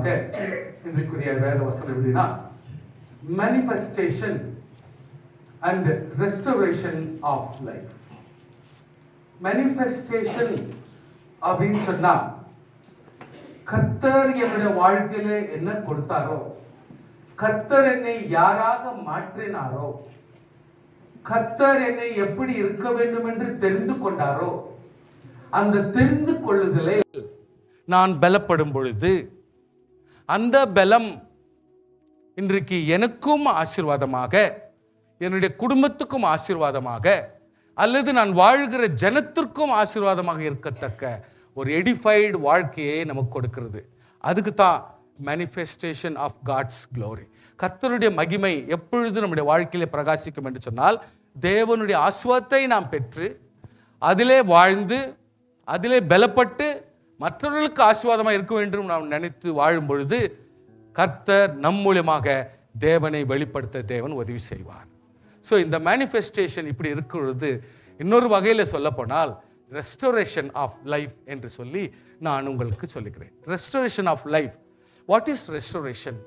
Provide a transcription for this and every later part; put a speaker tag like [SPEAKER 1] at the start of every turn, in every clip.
[SPEAKER 1] மூலமாக இன்றைக்குரிய வேத வசனம் எப்படின்னா, manifestation and restoration of life. manifestation அப்படின்னு சொன்னா, கர்த்தர் என்னுடைய வாழ்க்கையில என்ன கொடுத்தாரோ, கர்த்தர் என்னை யாராக மாற்றினாரோ, கர்த்தர் என்னை எப்படி இருக்க வேண்டும் என்று தெரிந்து கொண்டாரோ, அந்த தெரிந்து கொள்ளுதலை நான் பலப்படும் பொழுது அந்த பலம் இன்றைக்கு எனக்கும் ஆசீர்வாதமாக, என்னுடைய குடும்பத்துக்கும் ஆசீர்வாதமாக, அல்லது நான் வாழ்கிற ஜனத்திற்கும் ஆசீர்வாதமாக இருக்கத்தக்க ஒரு எடிஃபைடு வாழ்க்கையை நமக்கு கொடுக்கிறது. அதுக்கு தான் மேனிஃபெஸ்டேஷன் ஆஃப் காட்ஸ் க்ளோரி. கர்த்தருடைய மகிமை எப்பொழுது நம்முடைய வாழ்க்கையிலே பிரகாசிக்கும் என்று சொன்னால், தேவனுடைய ஆசீர்வாதத்தை நாம் பெற்று அதிலே வாழ்ந்து அதிலே பலப்பட்டு மற்றவர்களுக்கு ஆசீர்வாதமாக இருக்க வேண்டும் நாம் நினைத்து வாழும் பொழுது கர்த்தர் நம் மூலமாக தேவனை வெளிப்படுத்த தேவன் உதவி செய்வார். ஸோ இந்த மேனிஃபெஸ்டேஷன் இப்படி இருக்கிறது. இன்னொரு வகையில் சொல்ல போனால் ரெஸ்டோரேஷன் ஆஃப் லைஃப் என்று சொல்லி நான் உங்களுக்கு சொல்லுகிறேன். Restoration of life. What is restoration?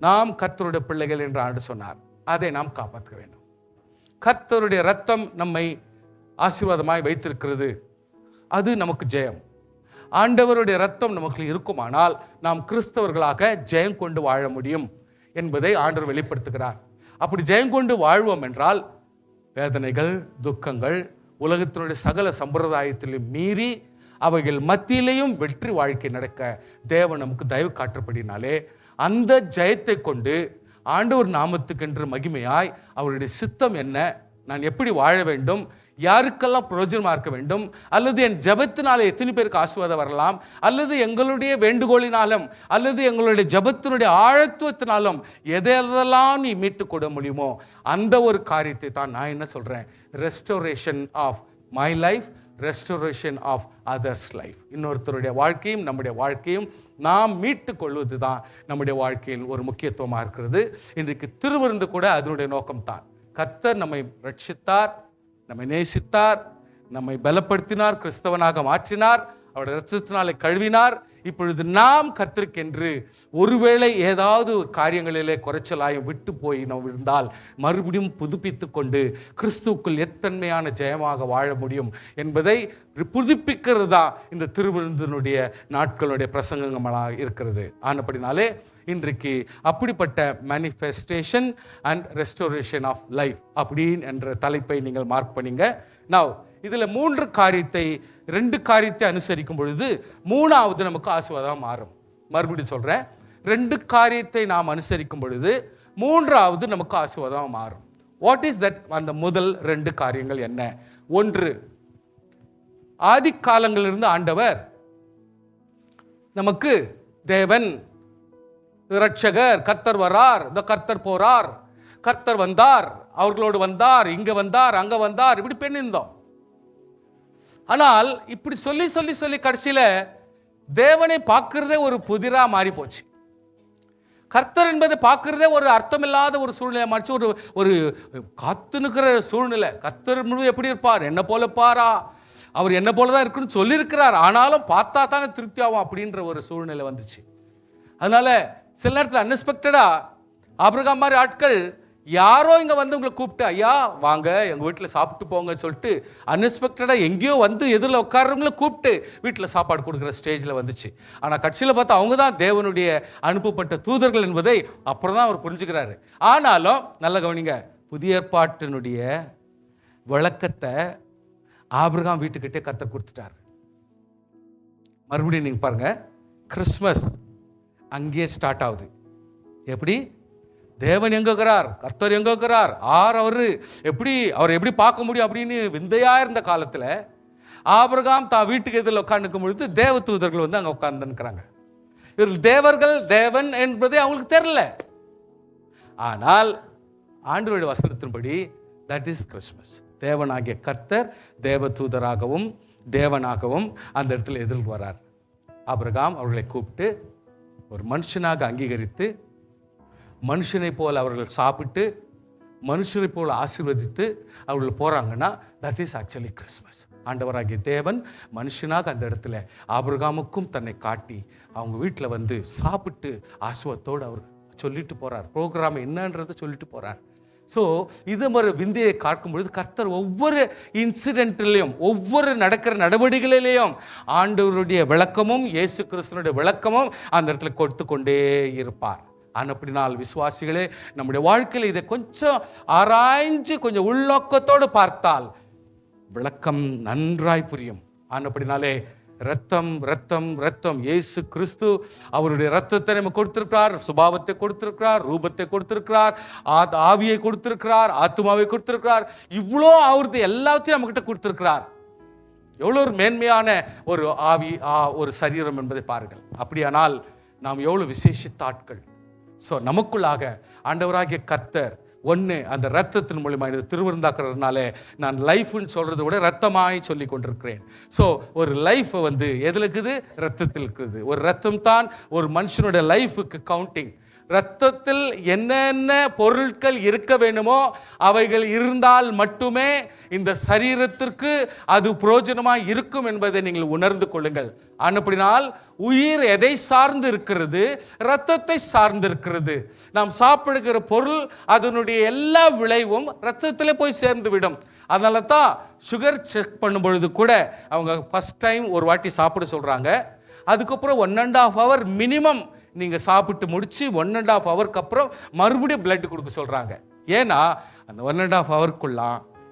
[SPEAKER 1] நாம் கர்த்தருடைய பிள்ளைகள் என்று ஆண்டு சொன்னார், அதை நாம் காப்பாற்ற வேண்டும். கர்த்தருடைய ரத்தம் நம்மை ஆசீர்வாதமாய் வைத்திருக்கிறது, அது நமக்கு ஜெயம். ஆண்டவருடைய ரத்தம் நமக்கு இருக்குமானால் நாம் கிறிஸ்தவர்களாக ஜெயம் கொண்டு வாழ முடியும் என்பதை ஆண்டவர் வெளிப்படுத்துகிறார். அப்படி ஜெயம் கொண்டு வாழ்வோம் என்றால் வேதனைகள், துக்கங்கள், உலகத்தினுடைய சகல சம்பிரதாயத்திலும் மீறி அவைகள் மத்தியிலையும் வெற்றி வாழ்க்கை நடக்க தேவன் நமக்கு தயவு காட்டுப்படினாலே அந்த ஜெயத்தை கொண்டு ஆண்டவர் நாமத்துக்கென்று மகிமையாய் அவருடைய சித்தம் என்ன, நான் எப்படி வாழ வேண்டும், யாருக்கெல்லாம் பிரயோஜனமா இருக்க வேண்டும், அல்லது என் ஜபத்தினால எத்தனை பேருக்கு ஆசீர்வாதம் வரலாம், அல்லது எங்களுடைய வேண்டுகோளினாலும் அல்லது எங்களுடைய ஜபத்தினுடைய ஆழத்துவத்தினாலும் எதெல்லாம் நீ மீட்டு கொள்ள முடியுமோ அந்த ஒரு காரியத்தை தான் நான் என்ன சொல்றேன், restoration of my life, restoration of others life. இன்னொருத்தருடைய வாழ்க்கையும் நம்முடைய வாழ்க்கையும் நாம் மீட்டு கொள்வது தான் நம்முடைய வாழ்க்கையில் ஒரு முக்கியத்துவமாக இருக்கிறது. இன்றைக்கு திருவிருந்து கூட அதனுடைய நோக்கம்தான். கர்த்தர் நம்மை ரட்சித்தார், நம்மை நேசித்தார், நம்மை பலப்படுத்தினார், கிறிஸ்தவனாக மாற்றினார், அவருடைய இரத்தத்தினாலே கழுவினார். இப்பொழுது நாம் கர்த்தருக்கென்று ஒருவேளை ஏதாவது ஒரு காரியங்களிலே குறைச்சலாயும் விட்டு போய் நாம் இருந்தால் மறுபடியும் புதுப்பித்து கொண்டு கிறிஸ்துவுக்குள் எத்தன்மையான ஜெயமாக வாழ முடியும் என்பதை புதுப்பிக்கிறது தான் இந்த திருவிருந்தினுடைய நாட்களுடைய பிரசங்கங்களாக இருக்கிறது. ஆனபடினாலே இன்றைக்கு அப்படிப்பட்ட manifestation and restoration of life அப்படின்னு என்ற தலைப்பை நீங்கள் மார்க் பண்ணீங்க. நவ் இதுல ரெண்டு காரியத்தை அனுசரிக்கும் பொழுது மூணாவது நமக்கு ஆசீர்வாதம் மாறும். மறுபடியும் சொல்றேன், ரெண்டு காரியத்தை நாம் அனுசரிக்கும் பொழுது மூன்றாவது நமக்கு ஆசீர்வாதம் மாறும். What is that? அந்த முதல் ரெண்டு காரியங்கள் என்ன? ஒன்று, ஆதி காலங்களிலிருந்து ஆண்டவர் நமக்கு தேவன் இரட்சகர், கர்த்தர் வரார், இந்த கர்த்தர் போறார், கர்த்தர் வந்தார், அவர்களோடு வந்தார், இங்க வந்தார், அங்க வந்தார், இப்படி பெண்ணிருந்தோம். ஆனால் இப்படி சொல்லி சொல்லி சொல்லி கடைசியில தேவனை பார்க்கிறதே ஒரு புதிரா மாறி போச்சு. கர்த்தர் என்பதை பார்க்கிறதே ஒரு அர்த்தமில்லாத ஒரு சூழ்நிலை மாறிச்சு. ஒரு காத்து நிற்கிற சூழ்நிலை. கர்த்தர் எப்படி இருப்பார், என்ன போல பாரா, அவர் என்ன போலதான் இருக்குன்னு சொல்லியிருக்கிறார், ஆனாலும் பார்த்தா தானே திருப்தி ஆகும் அப்படின்ற ஒரு சூழ்நிலை வந்துச்சு. அதனால சில நேரத்தில் அன்எக்ஸ்பெக்டடா ஆபிரகாம் மாதிரி ஆட்கள் யாரோ இங்க வந்து உங்களை கூப்பிட்டு, ஐயா வாங்க எங்க வீட்டுல சாப்பிட்டு போங்க சொல்லிட்டு அன்எக்ஸ்பெக்டடா எங்கேயோ வந்து எதிரில் உட்கார்றவங்கள கூப்பிட்டு வீட்டுல சாப்பாடு கொடுக்குற ஸ்டேஜ்ல வந்துச்சு. ஆனா கட்சியில பார்த்தா அவங்க தான் தேவனுடைய அனுப்பப்பட்ட தூதர்கள் என்பதை அப்புறம் தான் அவர் புரிஞ்சுக்கிறாரு. ஆனாலும் நல்ல கவனிங்க, புதிய ஏற்பாட்டினுடைய விளக்கத்தை ஆபிரகாம் வீட்டுக்கிட்டே கர்த்தர் கொடுத்துட்டார். மறுபடியும் நீங்க பாருங்க, கிறிஸ்மஸ் அங்கேயே ஸ்டார்ட் ஆகுது. எப்படி? தேவன் எங்க இருக்கிறார், கர்த்தர் எங்க இருக்கிறார், அவரை எப்படி பார்க்க முடியும் அப்படின்னு விந்தையா இருந்த காலத்துல ஆபிரகாம் தான் வீட்டுக்கு எதிரில் உட்கார்ந்துக்கும் பொழுது தேவ தூதர்கள் வந்து அங்க உட்கார்ந்து இருக்கிறாங்க. இவர்கள் தேவர்கள், தேவன் என்பதே அவங்களுக்கு தெரியல. ஆனால் ஆண்டவருடைய வசனத்தின்படி தட் இஸ் கிறிஸ்மஸ். தேவனாகிய கர்த்தர் தேவ தூதராகவும் தேவனாகவும் அந்த இடத்துல எதிர்க்கு வரார். ஆபிரகாம் அவர்களை கூப்பிட்டு ஒரு மனுஷனாக அங்கீகரித்து, மனுஷனை போல் அவர்கள் சாப்பிட்டு மனுஷரை போல் ஆசீர்வதித்து அவர்கள் போறாங்கன்னா தட் இஸ் ஆக்சுவலி கிறிஸ்மஸ். ஆண்டவராகிய தேவன் மனுஷனாக அந்த இடத்துல ஆபிரகாமுக்கும் தன்னை காட்டி அவங்க வீட்டில் வந்து சாப்பிட்டு ஆசுவத்தோடு அவர் சொல்லிட்டு போறார். ப்ரோக்ராம் என்னன்றதை சொல்லிட்டு போறார். ஸோ இது மாதிரி விந்தையை காக்கும் பொழுது கர்த்தர் ஒவ்வொரு இன்சிடென்ட்லையும் ஒவ்வொரு நடக்கிற நடவடிக்கைகளிலையும் ஆண்டவருடைய விளக்கமும் இயேசு கிறிஸ்துவனுடைய விளக்கமும் அந்த இடத்துல கொடுத்து கொண்டே இருப்பார். அப்படினால் விசுவாசிகளே, நம்முடைய வாழ்க்கையில் இதை கொஞ்சம் ஆராய்ஞ்சு கொஞ்சம் உள்நோக்கத்தோடு பார்த்தால் விளக்கம் நன்றாய் புரியும். அப்படினாலே ரத்தம் ரத்தம் ரத்தம், இயேசு கிறிஸ்து அவருடைய ரத்தத்தை நம்ம கொடுத்திருக்கிறார், சுபாவத்தை கொடுத்திருக்கிறார், ரூபத்தை கொடுத்திருக்கிறார், ஆவியை கொடுத்திருக்கிறார், ஆத்மாவை கொடுத்திருக்கிறார். இவ்வளோ அவரது எல்லாத்தையும் நம்ம கிட்ட கொடுத்திருக்கிறார். எவ்வளோ ஒரு மேன்மையான ஒரு ஆவி, ஒரு சரீரம் என்பதை பாருங்கள். அப்படியானால் நாம் எவ்வளவு விசேஷித்த ஆட்கள். ஸோ நமக்குள்ளாக ஆண்டவராகிய கர்த்தர் ஒன்று அந்த ரத்தத்தின் மூலியமா இது திருவிருந்தாக்குறதுனால நான் லைஃப்னு சொல்றதை விட ரத்தமாய் சொல்லி கொண்டிருக்கிறேன். ஸோ ஒரு லைஃப் வந்து எதில் இருக்குது? ரத்தத்தில் இருக்குது. ஒரு ரத்தம் தான் ஒரு மனுஷனுடைய லைஃபுக்கு கவுண்டிங். ரத்தத்தில் என்னென்ன பொருட்கள் இருக்க வேண்டுமோ அவைகள் இருந்தால் மட்டுமே இந்த சரீரத்திற்கு அது பிரயோஜனமாய் இருக்கும் என்பதை நீங்கள் உணர்ந்து கொள்ளுங்கள். அப்படினால் உயிர் எதை சார்ந்து இருக்கிறது? ரத்தத்தை சார்ந்து இருக்கிறது. நாம் சாப்பிடுகிற பொருள் அதனுடைய எல்லா விளைவும் ரத்தத்தில் போய் சேர்ந்து விடும். அதனால தான் சுகர் செக் பண்ணும் பொழுது கூட அவங்க ஃபர்ஸ்ட் டைம் ஒரு வாட்டி சாப்பிட சொல்றாங்க. அதுக்கப்புறம் 1.5 hour மினிமம் நீங்க சாப்பிட்டு முடிச்சு 1.5 hourக்கு அப்புறம் மறுபடியும் பிளட் கொடுக்க சொல்றாங்க. ஏன்னா அந்த 1.5 hourக்குள்ள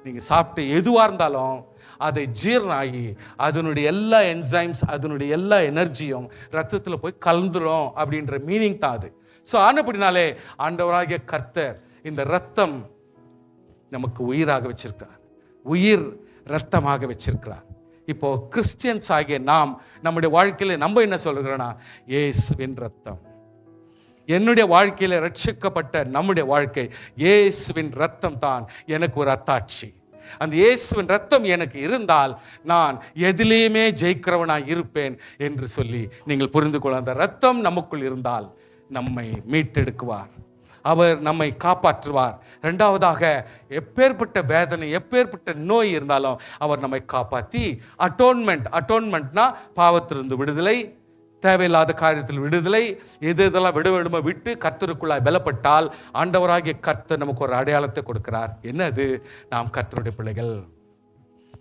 [SPEAKER 1] நீங்க சாப்பிட்டு எதுவா இருந்தாலும் அதை ஜீரணாகி அதனுடைய எல்லா என்சைம்ஸ் அதனுடைய எல்லா எனர்ஜியும் ரத்தத்துல போய் கலந்துரும் அப்படின்ற மீனிங் தான் அது. ஸோ ஆனப்படினாலே ஆண்டவராகிய கர்த்தர் இந்த ரத்தம் நமக்கு உயிராக வச்சிருக்கிறார், உயிர் ரத்தமாக வச்சிருக்கிறார். இப்போ கிறிஸ்டியன்ஸ் ஆகிய நாம் நம்முடைய வாழ்க்கையில நம்ம என்ன சொல்றோம்னா, இயேசுவின் ரத்தம். என்னுடைய வாழ்க்கையில ரட்சிக்கப்பட்ட நம்முடைய வாழ்க்கை இயேசுவின் ரத்தம் தான் எனக்கு ஒரு அத்தாட்சி. அந்த இயேசுவின் ரத்தம் எனக்கு இருந்தால் நான் எதிலேயுமே ஜெயிக்கிறவனாய் இருப்பேன் என்று சொல்லி நீங்கள் புரிந்து கொள்ள. அந்த ரத்தம் நமக்குள் இருந்தால் நம்மை மீட்டெடுக்குவார், அவர் நம்மை காப்பாற்றுவார். இரண்டாவதாக எப்பேற்பட்ட வேதனை எப்பேற்பட்ட நோய் இருந்தாலும் அவர் நம்மை காப்பாற்றி அட்டோன்மெண்ட்னா பாவத்திலிருந்து விடுதலை, தேவையில்லாத காரியத்தில் விடுதலை, எதெல்லாம் விட வேண்டுமோ விட்டு கர்த்தருக்குள்ளாய் பலப்பட்டால் ஆண்டவராகிய கர்த்தர் நமக்கு ஒரு அடையாளத்தை கொடுக்கிறார். என்னது? நாம் கர்த்தருடைய பிள்ளைகள்,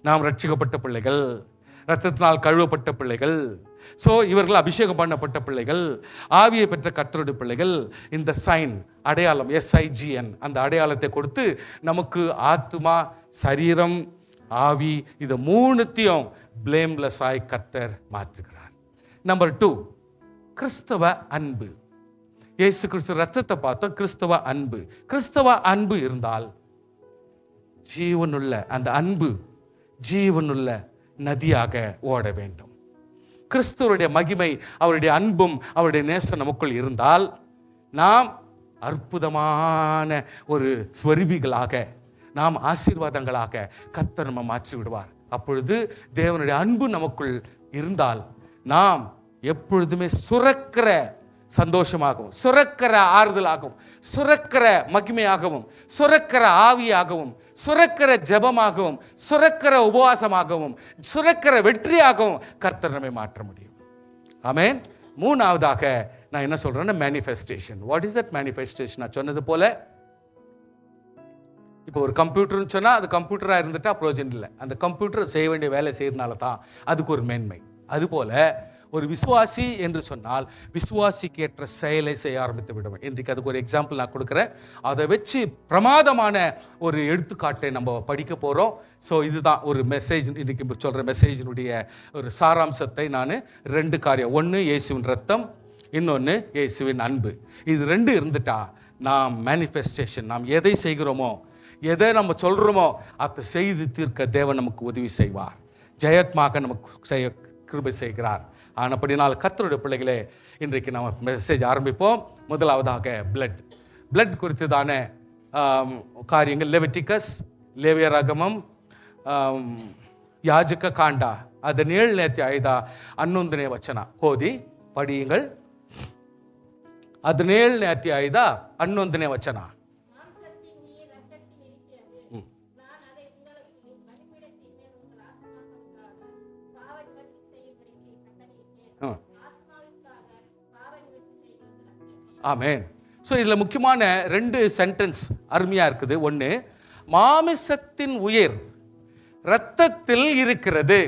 [SPEAKER 1] நாம் ரட்சிக்கப்பட்ட பிள்ளைகள், ரத்தத்தினால் கழுவப்பட்ட பிள்ளைகள். ஸோ இவர்கள் அபிஷேகம் பண்ணப்பட்ட பிள்ளைகள், ஆவியை பெற்ற கர்த்தருடைய பிள்ளைகள். இந்த சைன் அடையாளம் SIGN அந்த அடையாளத்தை கொடுத்து நமக்கு ஆத்மா சரீரம் ஆவி இது மூணுத்தையும் பிளேம்லெஸ் ஆய் கர்த்தர் மாற்றுகிறார். நம்பர் 2 கிறிஸ்தவ அன்பு. இயேசு கிறிஸ்து ரத்தத்தை பார்த்தோம், கிறிஸ்தவ அன்பு. கிறிஸ்தவ அன்பு இருந்தால் ஜீவனுள்ள அந்த அன்பு ஜீவனுள்ள நதியாக ஓட வேண்டும். கிறிஸ்துவனுடைய மகிமை அவருடைய அன்பும் அவருடைய நேசம் நமக்குள் இருந்தால் நாம் அற்புதமான ஒரு ஸ்வரூபிகளாக, நாம் ஆசீர்வாதங்களாக கர்த்தர் நம்ம மாற்றி விடுவார். அப்பொழுது தேவனுடைய அன்பு நமக்குள் இருந்தால் நாம் எப்பொழுதுமே சுரக்கிற சந்தோஷமாகவும், சுரக்கிற ஆறுதலாகவும், சுரக்கிற மகிமையாகவும், சுரக்கிற ஆவியாகவும், சுரக்கிற ஜெபமாகவும், சுரக்கிற உபவாசமாகவும், சுரக்கிற வெற்றியாகவும் கர்த்தர் நம்மை மாற்ற முடியும். ஆமென். மூணாவதாக நான் என்ன சொல்றேன்னா manifestation. What is that manifestation? நான் சொன்னது போல இப்போ ஒரு கம்ப்யூட்டர்னு சொன்னா அது கம்ப்யூட்டரா இருந்துட்டா பிரயோஜனம் இல்லை. அந்த கம்ப்யூட்டர் செய்ய வேண்டிய வேலை செய்யறதுனால தான் அதுக்கு ஒரு மேன்மை. அதுபோல ஒரு விசுவாசி என்று சொன்னால் விசுவாசிக்கு ஏற்ற செயலை செய்ய ஆரம்பித்து விடுவேன். இன்றைக்கு அதுக்கு ஒரு எக்ஸாம்பிள் நான் கொடுக்குறேன். அதை வச்சு பிரமாதமான ஒரு எடுத்துக்காட்டை நம்ம படிக்க போகிறோம். ஸோ இதுதான் ஒரு மெசேஜ், இன்றைக்கு சொல்கிற மெசேஜினுடைய ஒரு சாராம்சத்தை நான் 2 காரியம். ஒன்று இயேசுவின் ரத்தம், இன்னொன்று இயேசுவின் அன்பு. இது 2 இருந்துட்டா நாம் மேனிஃபெஸ்டேஷன், நாம் எதை செய்கிறோமோ எதை நம்ம சொல்கிறோமோ அதை செய்து தீர்க்க தேவன் நமக்கு உதவி செய்வார், ஜெயத்மாக நமக்கு செய்ய கிருபை செய்கிறார். ஆனப்படினால் கர்த்தருடைய பிள்ளைகளே, இன்றைக்கு நம்ம மெசேஜ் ஆரம்பிப்போம். முதலாவதாக பிளட் குறித்து தானே காரியங்கள். லெவிட்டிகஸ், லேவியராகமம், ಯಾಜಕ ಕಾಂಡ 17ನೇ ಅಧ್ಯಾಯದ 11ನೇ ವಚನ ಓದಿ ಪಡಿಯುங்கள். 17ನೇ ಅಧ್ಯಾಯದ 11ನೇ ವಚನ. ஆமென். ஸோ இதில் முக்கியமான 2 சென்டென்ஸ் அருமையாக இருக்குது. ஒன்று, மாமிசத்தின் உயிர் இரத்தத்தில் இருக்கிறது.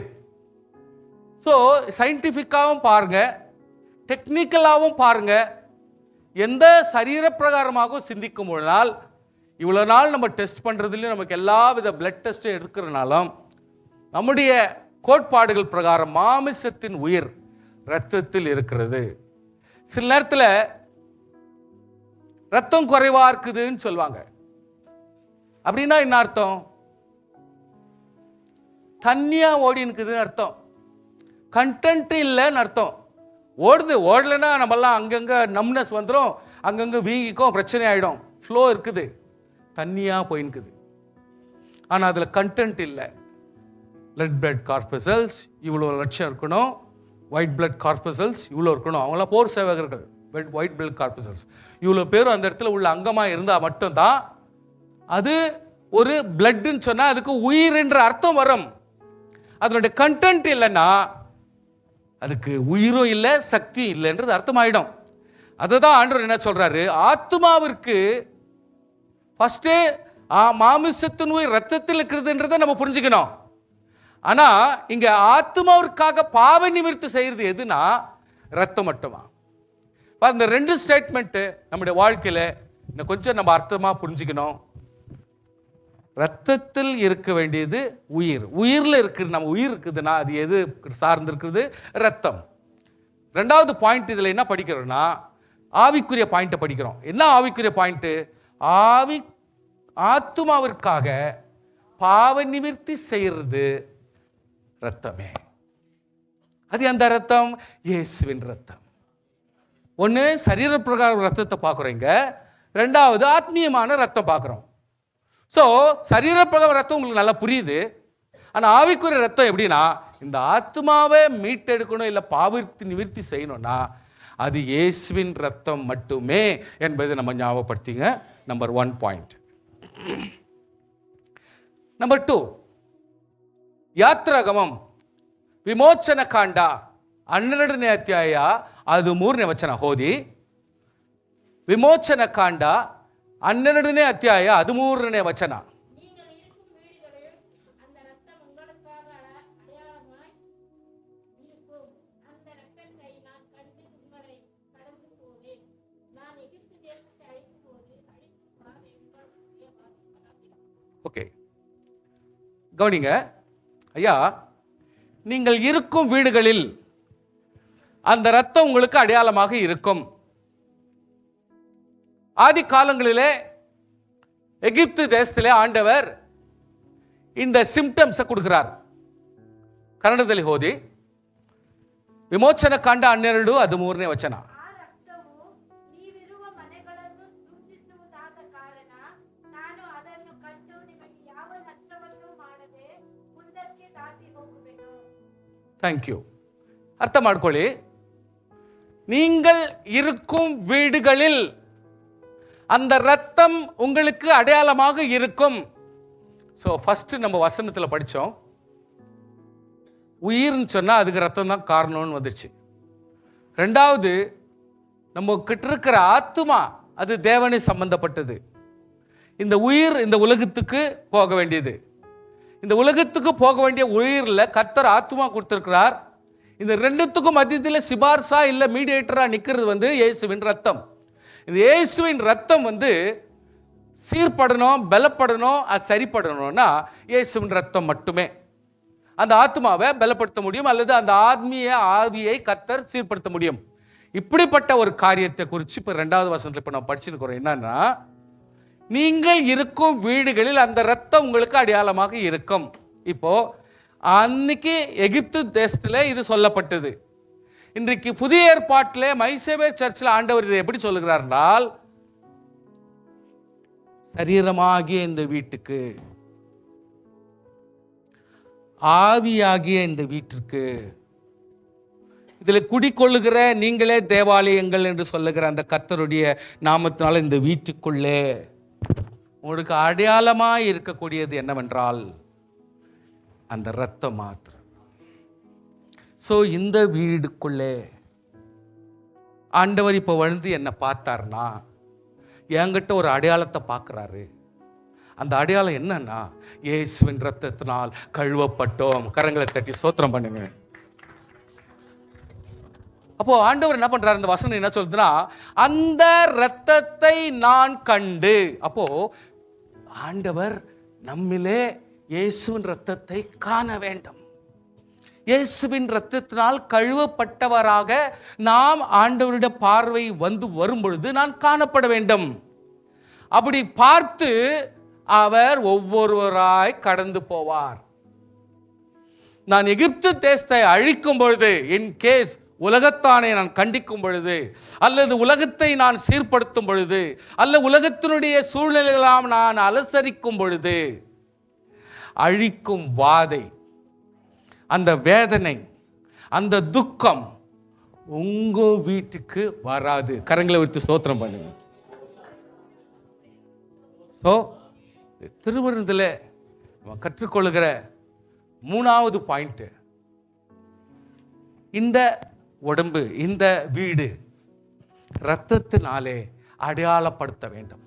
[SPEAKER 1] ஸோ சயின்டிஃபிக்காகவும் பாருங்க, டெக்னிக்கலாகவும் பாருங்க, எந்த சரீர பிரகாரமாகவும் சிந்திக்கும் பொழுதால், இவ்வளோ நாள் நம்ம டெஸ்ட் பண்ணுறதுலையும் நமக்கு எல்லா வித பிளட் டெஸ்ட்டும் எடுக்கிறனாலும் நம்முடைய கோட்பாடுகள் பிரகாரம் மாமிசத்தின் உயிர் இரத்தத்தில் இருக்கிறது. சில நேரத்தில் ரத்தம் குறைவா இருக்குதுன்னு சொல்லுவாங்க. அப்படின்னா என்ன அர்த்தம்? தண்ணியா ஓடி இருக்குதுன்னு அர்த்தம். கண்டென்ட் இல்லைன்னு அர்த்தம். ஓடலைன்னா நம்மெல்லாம் அங்கங்க நம்னஸ் வந்துடும், அங்கங்க வீங்கிக்கும், பிரச்சனை ஆயிடும். ஃப்ளோ இருக்குது, தண்ணியா போயின்னுக்குது. ஆனால் அதில் கண்டென்ட் இல்லை. ரெட் பிளட் கார்பசல்ஸ் இவ்வளோ லட்சம் இருக்கணும், ஒயிட் பிளட் கார்பசல்ஸ் இவ்வளோ இருக்கணும். அவங்களாம் போர் சேவகர்கள். ஒயிட் பிளட் கார்பசல்ஸ் இவ்வளோ பேரும் அந்த இடத்துல உள்ள அங்கமாக இருந்தால் மட்டும்தான் அது ஒரு பிளட்ன்னு சொன்னால் அதுக்கு உயிர் என்ற அர்த்தம் வரும். அதனுடைய கண்டென்ட் இல்லைன்னா அதுக்கு உயிரும் இல்லை, சக்தியும் இல்லைன்றது அர்த்தம் ஆயிடும். அதுதான் ஆண்டவர் என்ன சொல்றாரு, ஆத்மாவிற்கு ஃபர்ஸ்ட் மாமிசத்தின் உயிர் ரத்தத்தில் இருக்கிறதுன்றதை நம்ம புரிஞ்சுக்கணும். ஆனா இங்க ஆத்மாவிற்காக பாவ நிவர்த்தி செய்யறது எதுனா ரத்தம் மட்டுமா. இந்த 2 ஸ்டேட்மெண்ட் நம்முடைய வாழ்க்கையில இன்னும் கொஞ்சம் நம்ம அர்த்தமா புரிஞ்சுக்கணும். ரத்தத்தில் இருக்க வேண்டியது உயிர். உயிர்ல இருக்குது, நம்ம உயிர் இருக்குதுன்னா அது எது சார்ந்து இருக்குது? ரத்தம். 2வது பாயிண்ட் இதுல என்ன படிக்கிறோம்னா, ஆவிக்குரிய பாயிண்ட்டை படிக்கிறோம். என்ன ஆவிக்குரிய பாயிண்ட்? ஆத்மாவிற்காக பாவ நிவர்த்தி செய்யறது ரத்தமே. அது அந்த ரத்தம் இயேசுவின் ரத்தம். ஒன்று சரீர பிரகார ரத்தத்தை பார்க்குறோங்க, 2வது ஆத்மீயமான ரத்தம் பார்க்குறோம். ஸோ சரீர பிரகார ரத்தம் உங்களுக்கு நல்லா புரியுது. ஆனால் ஆவிக்குரிய ரத்தம் எப்படின்னா, இந்த ஆத்மாவை மீட்டெடுக்கணும், இல்லை பாவத்தை நிவர்த்தி செய்யணும்னா அது இயேசுவின் ரத்தம் மட்டுமே என்பதை நம்ம ஞாபகப்படுத்திங்க. Number 1 point. நம்பர் 2, ಯಾತ್ರಾಗಮಂ ವಿಮೋಚನ ಕಾಂಡ 12ನೇ ಅಧ್ಯಾಯ 13ನೇ ವಚನ ಓದಿ. ವಿಮೋಚನ ಕಾಂಡ 12ನೇ ಅಧ್ಯಾಯ 13ನೇ ವಚನ. ஓகே, கவனிங்க ஐயா. நீங்கள் இருக்கும் வீடுகளில் அந்த ரத்தம் உங்களுக்கு அடையாளமாக இருக்கும். ஆதி காலங்களிலே எகிப்து தேசத்திலே ஆண்டவர் இந்த சிம்டம்ஸ் கொடுக்கிறார். ಕನ್ನಡದಲ್ಲಿ ಓದಿ. ವಿಮೋಚನ ಕಾಂಡ 12:13ನೇ ವಚನ. Thank you. அர்த்த ಮಾಡ್ಕೊಳ್ಳಿ. நீங்கள் இருக்கும் வீடுகளில் அந்த ரத்தம் உங்களுக்கு அடையாளமாக இருக்கும். ஸோ ஃபர்ஸ்ட் நம்ம வசனத்தில் படித்தோம், உயிர்னு சொன்னால் அதுக்கு ரத்தம் தான் காரணம்னு வந்துச்சு. 2வது நம்ம கிட்ட இருக்கிற ஆத்மா, அது தேவனை சம்பந்தப்பட்டது. இந்த உயிர் இந்த உலகத்துக்கு போக வேண்டியது. இந்த உலகத்துக்கு போக வேண்டிய உயிரில் கர்த்தர் ஆத்மா கொடுத்திருக்கிறார். இந்த 2த்துக்கும் மத்தியத்தில் சிபார்சா இல்லை மீடியேட்டரா நிற்கிறது வந்து இயேசுவின் ரத்தம். இந்த இயேசுவின் ரத்தம் வந்து சீர்படணும், பலப்படணும், அது சரிப்படணும்னா இயேசுவின் ரத்தம் மட்டுமே அந்த ஆத்மாவை பலப்படுத்த முடியும், அல்லது அந்த ஆவியை கர்த்தர் சீர்படுத்த முடியும். இப்படிப்பட்ட ஒரு காரியத்தை குறித்து இப்போ 2வது வசனத்தில் இப்போ நான் படிச்சிருக்கிறோம். என்னன்னா, நீங்கள் இருக்கும் வீடுகளில் அந்த ரத்தம் உங்களுக்கு அடையாளமாக இருக்கும். இப்போ அன்னைக்கு எகிப்து தேசத்தில் இது சொல்லப்பட்டது. இன்றைக்கு புதிய ஏற்பாட்டிலே மைசேவேர் சர்ச்சில் ஆண்டவர் இதை எப்படி சொல்லுகிறார் என்றால், சரீரமாகிய இந்த வீட்டுக்கு, ஆவியாகிய இந்த வீட்டிற்கு, இதில் குடிக்கொள்ளுகிற நீங்களே தேவாலயங்கள் என்று சொல்லுகிற அந்த கர்த்தருடைய நாமத்தினால இந்த வீட்டுக்குள்ளே உங்களுக்கு அடையாளமாய் இருக்கக்கூடியது என்னவென்றால் அந்த ரத்தம் மாத்திரம். ஸோ இந்த வீடுக்குள்ளே ஆண்டவர் இப்போ வந்து என்னை பார்த்தார்னா என்கிட்ட ஒரு அடையாளத்தை பார்க்குறாரு. அந்த அடையாளம் என்னன்னா, இயேசுவின் ரத்தத்தினால் கழுவப்பட்டோம். கரங்களை தட்டி ஸ்தோத்திரம் பண்ணுங்க. அப்போ ஆண்டவர் என்ன பண்றாரு, இந்த வசனம் என்ன சொல்லுதுன்னா, அந்த ரத்தத்தை நான் கண்டு. அப்போ ஆண்டவர் நம்மிலே இயேசுவின் ரத்தத்தை காண வேண்டும். இயேசுவின் ரத்தத்தினால் கழுவப்பட்டவராக நாம் ஆண்டவருடைய பார்வை வந்து வரும் பொழுது நான் காணப்பட வேண்டும். அப்படி பார்த்து அவர் ஒவ்வொருவராய் கடந்து போவார். நான் எகிப்து தேசத்தை அழிக்கும் பொழுது, இன் கேஸ் உலகத்தானே நான் கண்டிக்கும் பொழுது, அல்லது உலகத்தை நான் சீர்படுத்தும் பொழுது, அல்ல உலகத்தினுடைய சூழ்நிலைகளாம் நான் அலசரிக்கும் பொழுது, அழிக்கும் வாதை, அந்த வேதனை, அந்த துக்கம் உங்க வீட்டுக்கு வராது. கரங்களை வைத்து ஸ்தோத்திரம் பண்ணுங்க. ஸோ திருவிருந்தில் கற்றுக்கொள்கிற மூணாவது பாயிண்ட், இந்த உடம்பு, இந்த வீடு இரத்தத்தினாலே அடையாளப்படுத்த வேண்டும்.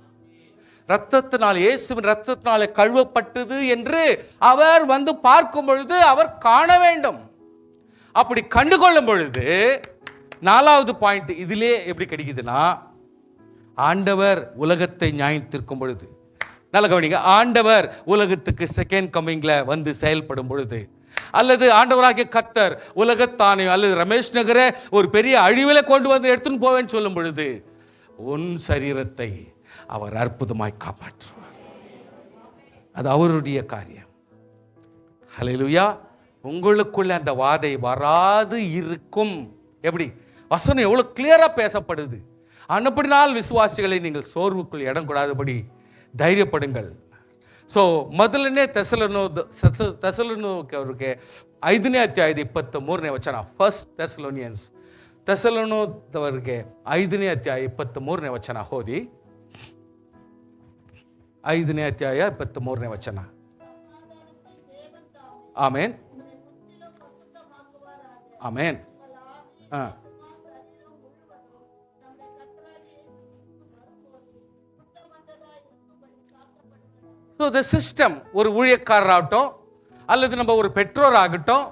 [SPEAKER 1] இரத்தத்தினால், இயேசுவின் இரத்தத்தினாலே கழுவப்பட்டது என்று அவர் வந்து பார்க்கும் பொழுது அவர் காண வேண்டும். அப்படி கண்டுகொள்ளும் பொழுது நாலாவது பாயிண்ட் இதிலே எப்படி கிடைக்குதுன்னா, ஆண்டவர் உலகத்தை நியாயத்திற்கும் பொழுது, நல்ல கவனிங்க, ஆண்டவர் உலகத்துக்கு செகண்ட் கமிங்ல வந்து செயல்படும் பொழுது, அல்லது ஆண்டவராகிய கர்த்தர் உலகத்தானே அல்லது ரமேஷ் நகரை ஒரு பெரிய அழிவில கொண்டு வந்து எடுத்துன்னு போவேன்னு சொல்லும் பொழுது, உன் சரீரத்தை அவர் அற்புதமாய் காப்பாற்றுவார். அது அவருடைய காரியம். ஹல்லேலூயா. உங்களுக்குள்ள அந்த வாதை வராது இருக்கும். எப்படி வசனம் எவ்வளவு கிளியரா பேசப்படுது. அனுப்பினால் விசுவாசிகளை நீங்கள் சோர்வுக்குள் இடம் கூடாதபடி தைரியப்படுங்கள். ஸோ ಮೊದಲನೇ ತೆಸಲೋನಿಕರಿಗೆ 5ನೇ ಅಧ್ಯಾಯದ 23ನೇ ವಚನ. ಫಸ್ಟ್ ಥೆಸಲೋನಿಯನ್ಸ್ ತೆಸಲೋನಿಕರಿಗೆ 5ನೇ ಅಧ್ಯಾಯ 23ನೇ ವಚನ ಓದಿ. 5ನೇ ಅಧ್ಯಾಯ 23ನೇ ವಚನ. ಆಮೇನ್, ಆಮೇನ್. ஸோ த சிஸ்டம், ஒரு ஊழியக்காரர் ஆகட்டும், அல்லது நம்ம ஒரு பெற்றோர் ஆகட்டும்,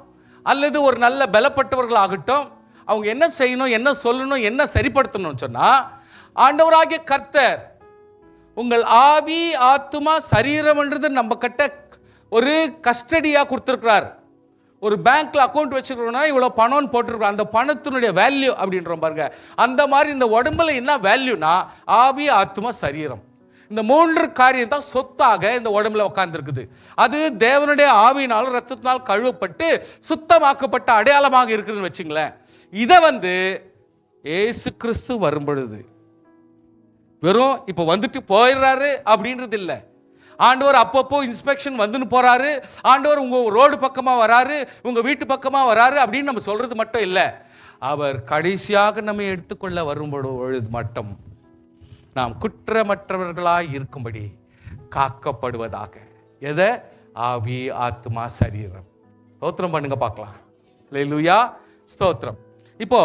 [SPEAKER 1] அல்லது ஒரு நல்ல பலப்பட்டவர்கள் ஆகட்டும், அவங்க என்ன செய்யணும், என்ன சொல்லணும், என்ன சரிப்படுத்தணும்னு சொன்னா, ஆண்டவராகிய கர்த்தர் உங்கள் ஆவி, ஆத்துமா, சரீரம்ன்றது நம்ம கிட்ட ஒரு கஸ்டடியா கொடுத்துருக்கிறார். ஒரு பேங்க்ல அக்கௌண்ட் வச்சிருக்கோம்னா இவ்வளவு பணம்னு போட்டிருக்கோம், அந்த பணத்தினுடைய வேல்யூ அப்படின்ற பாருங்க. அந்த மாதிரி இந்த உடம்புல என்ன வேல்யூனா, ஆவி, ஆத்துமா, சரீரம், இந்த 3 காரியம் தான் சொத்தாக இந்த உடம்புல உட்கார்ந்து இருக்குது. அது தேவனுடைய ஆவியினாலும் ரத்தத்தினால் கழுவப்பட்டு சுத்தமாக்கப்பட்ட அடையாளமாக இருக்குதுன்னு வச்சுங்களேன். இதை வந்து இயேசு கிறிஸ்து வரும் பொழுது வெறும் இப்ப வந்துட்டு போயிடுறாரு அப்படின்றது இல்லை. ஆண்டவர் அப்பப்போ இன்ஸ்பெக்ஷன் வந்துன்னு போறாரு, ஆண்டவர் உங்க ரோடு பக்கமா வராரு, உங்க வீட்டு பக்கமா வராரு அப்படின்னு நம்ம சொல்றது மட்டும் இல்லை. அவர் கடைசியாக நம்ம எடுத்துக்கொள்ள வரும்பொழுது மட்டும் நாம் குற்றமற்றவர்களாய் இருக்கும்படி காக்கப்படுவதாக. எதை? ஆவி, ஆத்மா, சரீரம். ஸ்தோத்திரம் பண்ணுங்க பார்க்கலாம். அல்லேலூயா, ஸ்தோத்திரம். இப்போ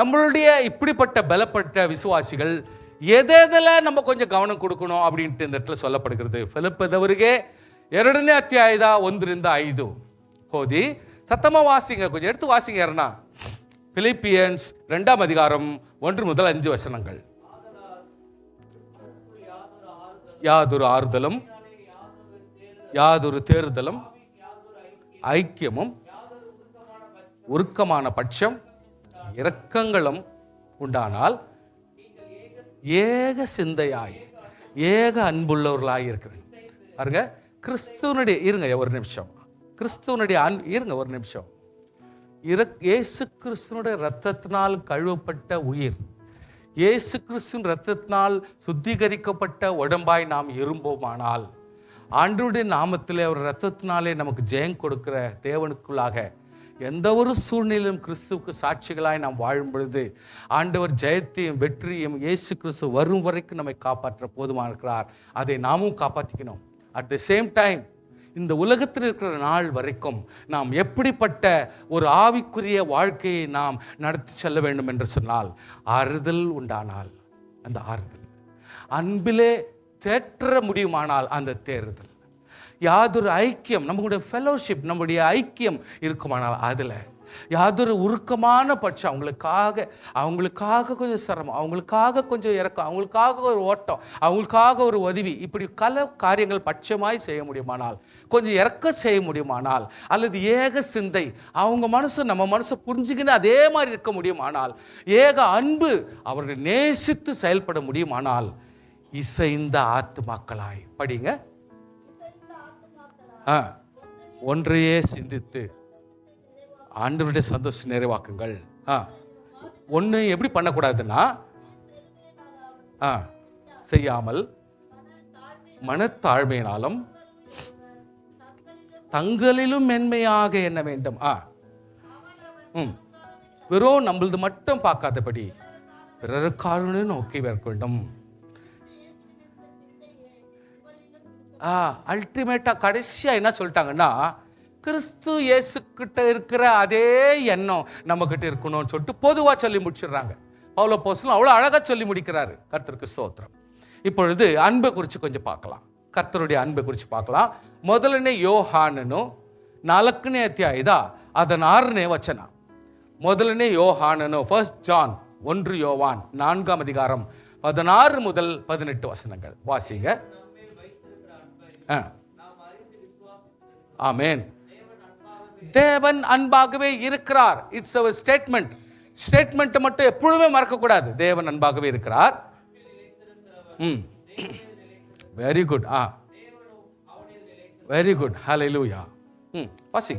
[SPEAKER 1] நம்மளுடைய இப்படிப்பட்ட பலப்பட்ட விசுவாசிகள் எதில் நம்ம கொஞ்சம் கவனம் கொடுக்கணும் அப்படின்ட்டு இந்த இடத்துல சொல்லப்படுகிறது. பிலிப்பದವರಿಗೆ 2ನೇ ಅಧ್ಯಾಯದ 1ರಿಂದ 5 ஓதி சத்தமா வாசிங்க, கொஞ்சம் எடுத்து வாசிங்க. யாருன்னா பிலிப்பியன்ஸ் 2ஆம் அதிகாரம் 1 முதல் 5 வசனங்கள். யாதொரு ஆறுதலும், யாதொரு தேறுதலும், ஐக்கியமும், உருக்கமான பட்சம், இரக்கங்களும் உண்டானால் ஏக சிந்தையாய், ஏக அன்புள்ளவர்களாய் இருக்கிறேன். பாருங்க, கிறிஸ்துவனுடைய, இருங்க ஒரு நிமிஷம், கிறிஸ்துவனுடைய இருங்க ஒரு நிமிஷம். இயேசு கிறிஸ்துவனுடைய இரத்தத்தினால் கழுவப்பட்ட உயிர், இயேசு கிறிஸ்துவின் இரத்தத்தினால் சுத்திகரிக்கப்பட்ட உடம்பாய் நாம் இருப்போமானால், ஆண்டவருடைய நாமத்திலே அவர் இரத்தத்தினாலே நமக்கு ஜெயம் கொடுக்கிற தேவனுக்குள்ளாக எந்த ஒரு சூழ்நிலையிலும் கிறிஸ்துவுக்கு சாட்சிகளாய் நாம் வாழும் பொழுது ஆண்டவர் ஜெயத்தையும் வெற்றியும் இயேசு கிறிஸ்து வரும் வரைக்கும் நம்மை காப்பாற்ற போதுமா இருக்கிறார். அதை நாமும் காப்பாற்றிக்கணும். அட் த சேம் டைம் இந்த உலகத்தில் இருக்கிற நாள் வரைக்கும் நாம் எப்படிப்பட்ட ஒரு ஆவிக்குரிய வாழ்க்கையை நாம் நடத்தி செல்ல வேண்டும் என்று சொன்னால், ஆறுதல் உண்டானால் அந்த ஆறுதல், அன்பிலே தேற்ற முடியுமானால் அந்த தேறுதல், யாதொரு ஐக்கியம், நம்முடைய ஃபெலோஷிப், நம்முடைய ஐக்கியம் இருக்குமானால் அதில் யாதொரு உருக்கமான பட்சம், அவங்களுக்காக கொஞ்சம் சிரமம், அவங்களுக்காக கொஞ்சம் இறக்கம், அவங்களுக்காக ஒரு ஓட்டம், அவங்களுக்காக ஒரு உதவி, இப்படி பல காரியங்கள் பட்சமாய் செய்ய முடியுமானால், கொஞ்சம் இறக்கம் செய்ய முடியுமானால், அல்லது ஏக சிந்தை, அவங்க மனசு நம்ம மனசை புரிஞ்சுக்கின்னு அதே மாதிரி இருக்க முடியுமானால், ஏக அன்பு அவர்கள் நேசித்து செயல்பட முடியுமானால், இசைந்த ஆத்துமாக்களாய் படிங்க, ஒன்றையே சிந்தித்து ஆண்டவருடைய சந்தோஷம் நிறைவாக்குங்கள். ஒண்ணு எப்படி பண்ணக்கூடாதுன்னா, செய்யாமல் மனத்தாழ்மையினாலும் தங்களிலும் மென்மையாக எண்ண வேண்டும். வெறும் நம்மளது மட்டும் பார்க்காதபடி பிறருக்காரனு நோக்கி வைக்க வேண்டும். அல்டிமேட்டா கடைசியா என்ன சொல்லிட்டாங்கன்னா, கிறிஸ்து இயேசு கிட்ட இருக்கிற அதே எண்ணம் நம்ம கிட்ட இருக்கணும்னு சொல்லிட்டு பொதுவா சொல்லி முடிச்சிடுறாங்க. பவுல் அப்போஸ்தலன் அவ்வளவு அழகா சொல்லி முடிக்கிறாரு. கர்த்தருக்கு ஸ்தோத்திரம். இப்பொழுது அன்பை குறித்து கொஞ்சம் பார்க்கலாம். கர்த்தருடைய அன்பை குறித்து பார்க்கலாம். ಮೊದಲನೇ ಯೋಹಾನನು 4ನೇ ಅಧ್ಯಾಯದ ಅದರ 6ನೇ ವಚನ. ಮೊದಲನೇ ಯೋಹಾನನು, ಫಸ್ಟ್ ಜಾನ್ 1 யோவான் 4ஆம் அதிகாரம் 16 முதல் 18 வசனங்கள் வாசிங்க. ஆமென். தேவன் அன்பாகவே இருக்கிறார். It's a statement. ஸ்டேட்மெண்ட் மட்டும் எப்பொழுதுமே மறக்க கூடாது. தேவன் அன்பாகவே இருக்கிறார். Very good. Very good. ஹல்லேலூயா. வாசி.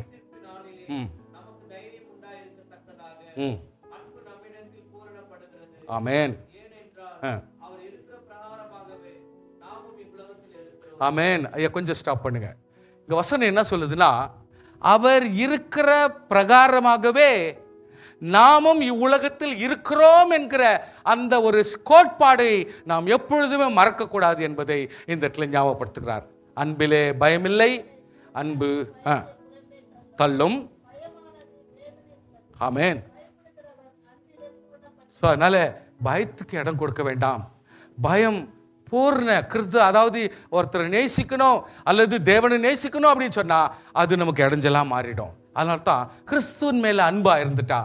[SPEAKER 1] ஆமென். ஆமென். ஐயா கொஞ்சம் ஸ்டாப் பண்ணுங்க. இந்த வசனம் என்ன சொல்லுதுன்னா, அவர் இருக்கிற பிரகாரமாகவே நாமும் இவ்வுலகத்தில் இருக்கிறோம் என்கிற அந்த ஒரு கோட்பாடை நாம் எப்பொழுதுமே மறக்கக்கூடாது என்பதை இந்த இடத்துல ஞாபகப்படுத்துகிறார். அன்பிலே பயமில்லை, அன்பு தள்ளும். ஆமென். அதனால பயத்துக்கு இடம் கொடுக்க வேண்டாம். பயம் பூர்ண கிறிஸ்து, அதாவது ஒருத்தரை நேசிக்கணும் அல்லது தேவனை நேசிக்கணும் அப்படின்னு சொன்னா அது நமக்கு இடைஞ்சலா மாறிடும். அதனால தான் கிறிஸ்துவின் மேல அன்பா இருந்துட்டா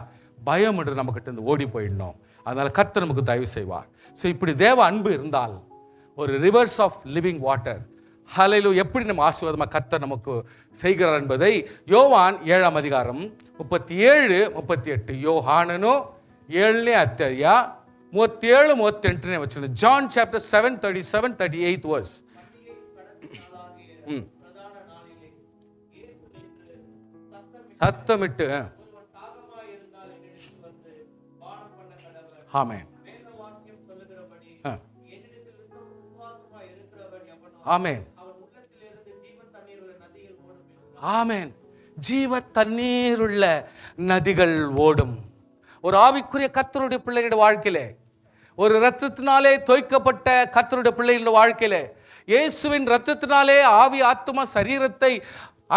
[SPEAKER 1] பயம் என்று நம்ம கிட்ட இருந்து ஓடி போயிடணும். அதனால கர்த்தர் நமக்கு தயவு செய்வார். ஸோ இப்படி தேவ அன்பு இருந்தால் ஒரு ரிவர்ஸ் ஆஃப் லிவிங் வாட்டர், ஹல்லேலூயா, எப்படி நம்ம ஆசீர்வாதமா கர்த்தர் நமக்கு செய்கிறார் என்பதை யோவான் 7ஆம் அதிகாரம் 37-38, யோவானனு 7ನೇ ಅಧ್ಯಾಯ 37-38ನೇ ವಚನ. John chapter 7, 37, 38 verse. சத்தமிட்டு ஆமென். ஆமென். ஆமென். ஜீவ தண்ணீருள்ள நதிகள் ஓடும். ஒரு ஆவிக்குரிய கர்த்தருடைய பிள்ளைகளுடைய வாழ்க்கையிலே, ஒரு இரத்தத்தினாலே தோய்க்கப்பட்ட கர்த்தருடைய பிள்ளைகளுடைய வாழ்க்கையிலே, இயேசுவின் இரத்தத்தினாலே ஆவி ஆத்துமா சரீரத்தை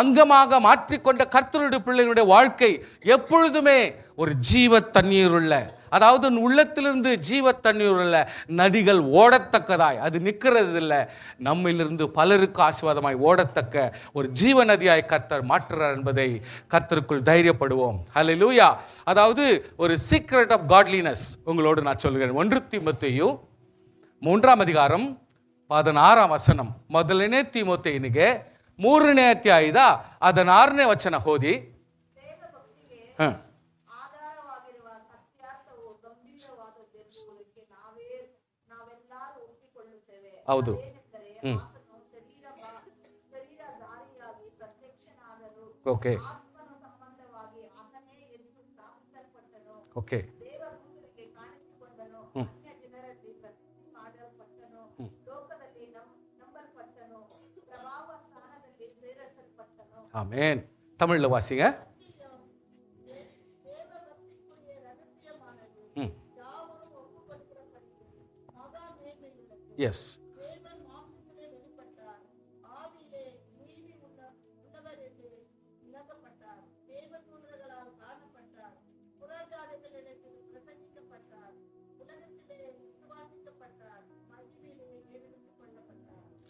[SPEAKER 1] அங்கமாக மாற்றிக்கொண்ட கர்த்தருடைய பிள்ளைகளுடைய வாழ்க்கை எப்பொழுதுமே ஒரு ஜீவ தண்ணீருள்ள, அதாவது உள்ளத்திலிருந்து ஜீவ தண்ணீருள்ள நதிகள் ஓடத்தக்கதாய், அது நிற்கிறது இல்லை, நம்மிலிருந்து பலருக்கு ஆசீர்வாதமாய் ஓடத்தக்க ஒரு ஜீவ நதியாய் கர்த்தர் மாற்றுறார் என்பதை கர்த்தருக்குள் தைரியப்படுவோம். ஹல்லேலூயா. அதாவது ஒரு சீக்ரெட் ஆஃப் காட்லினஸ் உங்களோடு நான் சொல்கிறேன். 1 தீமோத்தேயு 3ஆம் அதிகாரம் 16ஆம் ವಚನ. ಮೊದಲನೇ ತೀಮೋಥೆಯನಿಗೆ 3ನೇ ಅಧ್ಯಾಯದ 16ನೇ ವಚನ ಓದಿ. ಹೌದು. Okay okay. ஆமென். தமிழ்ல வாசிங்க. எஸ்.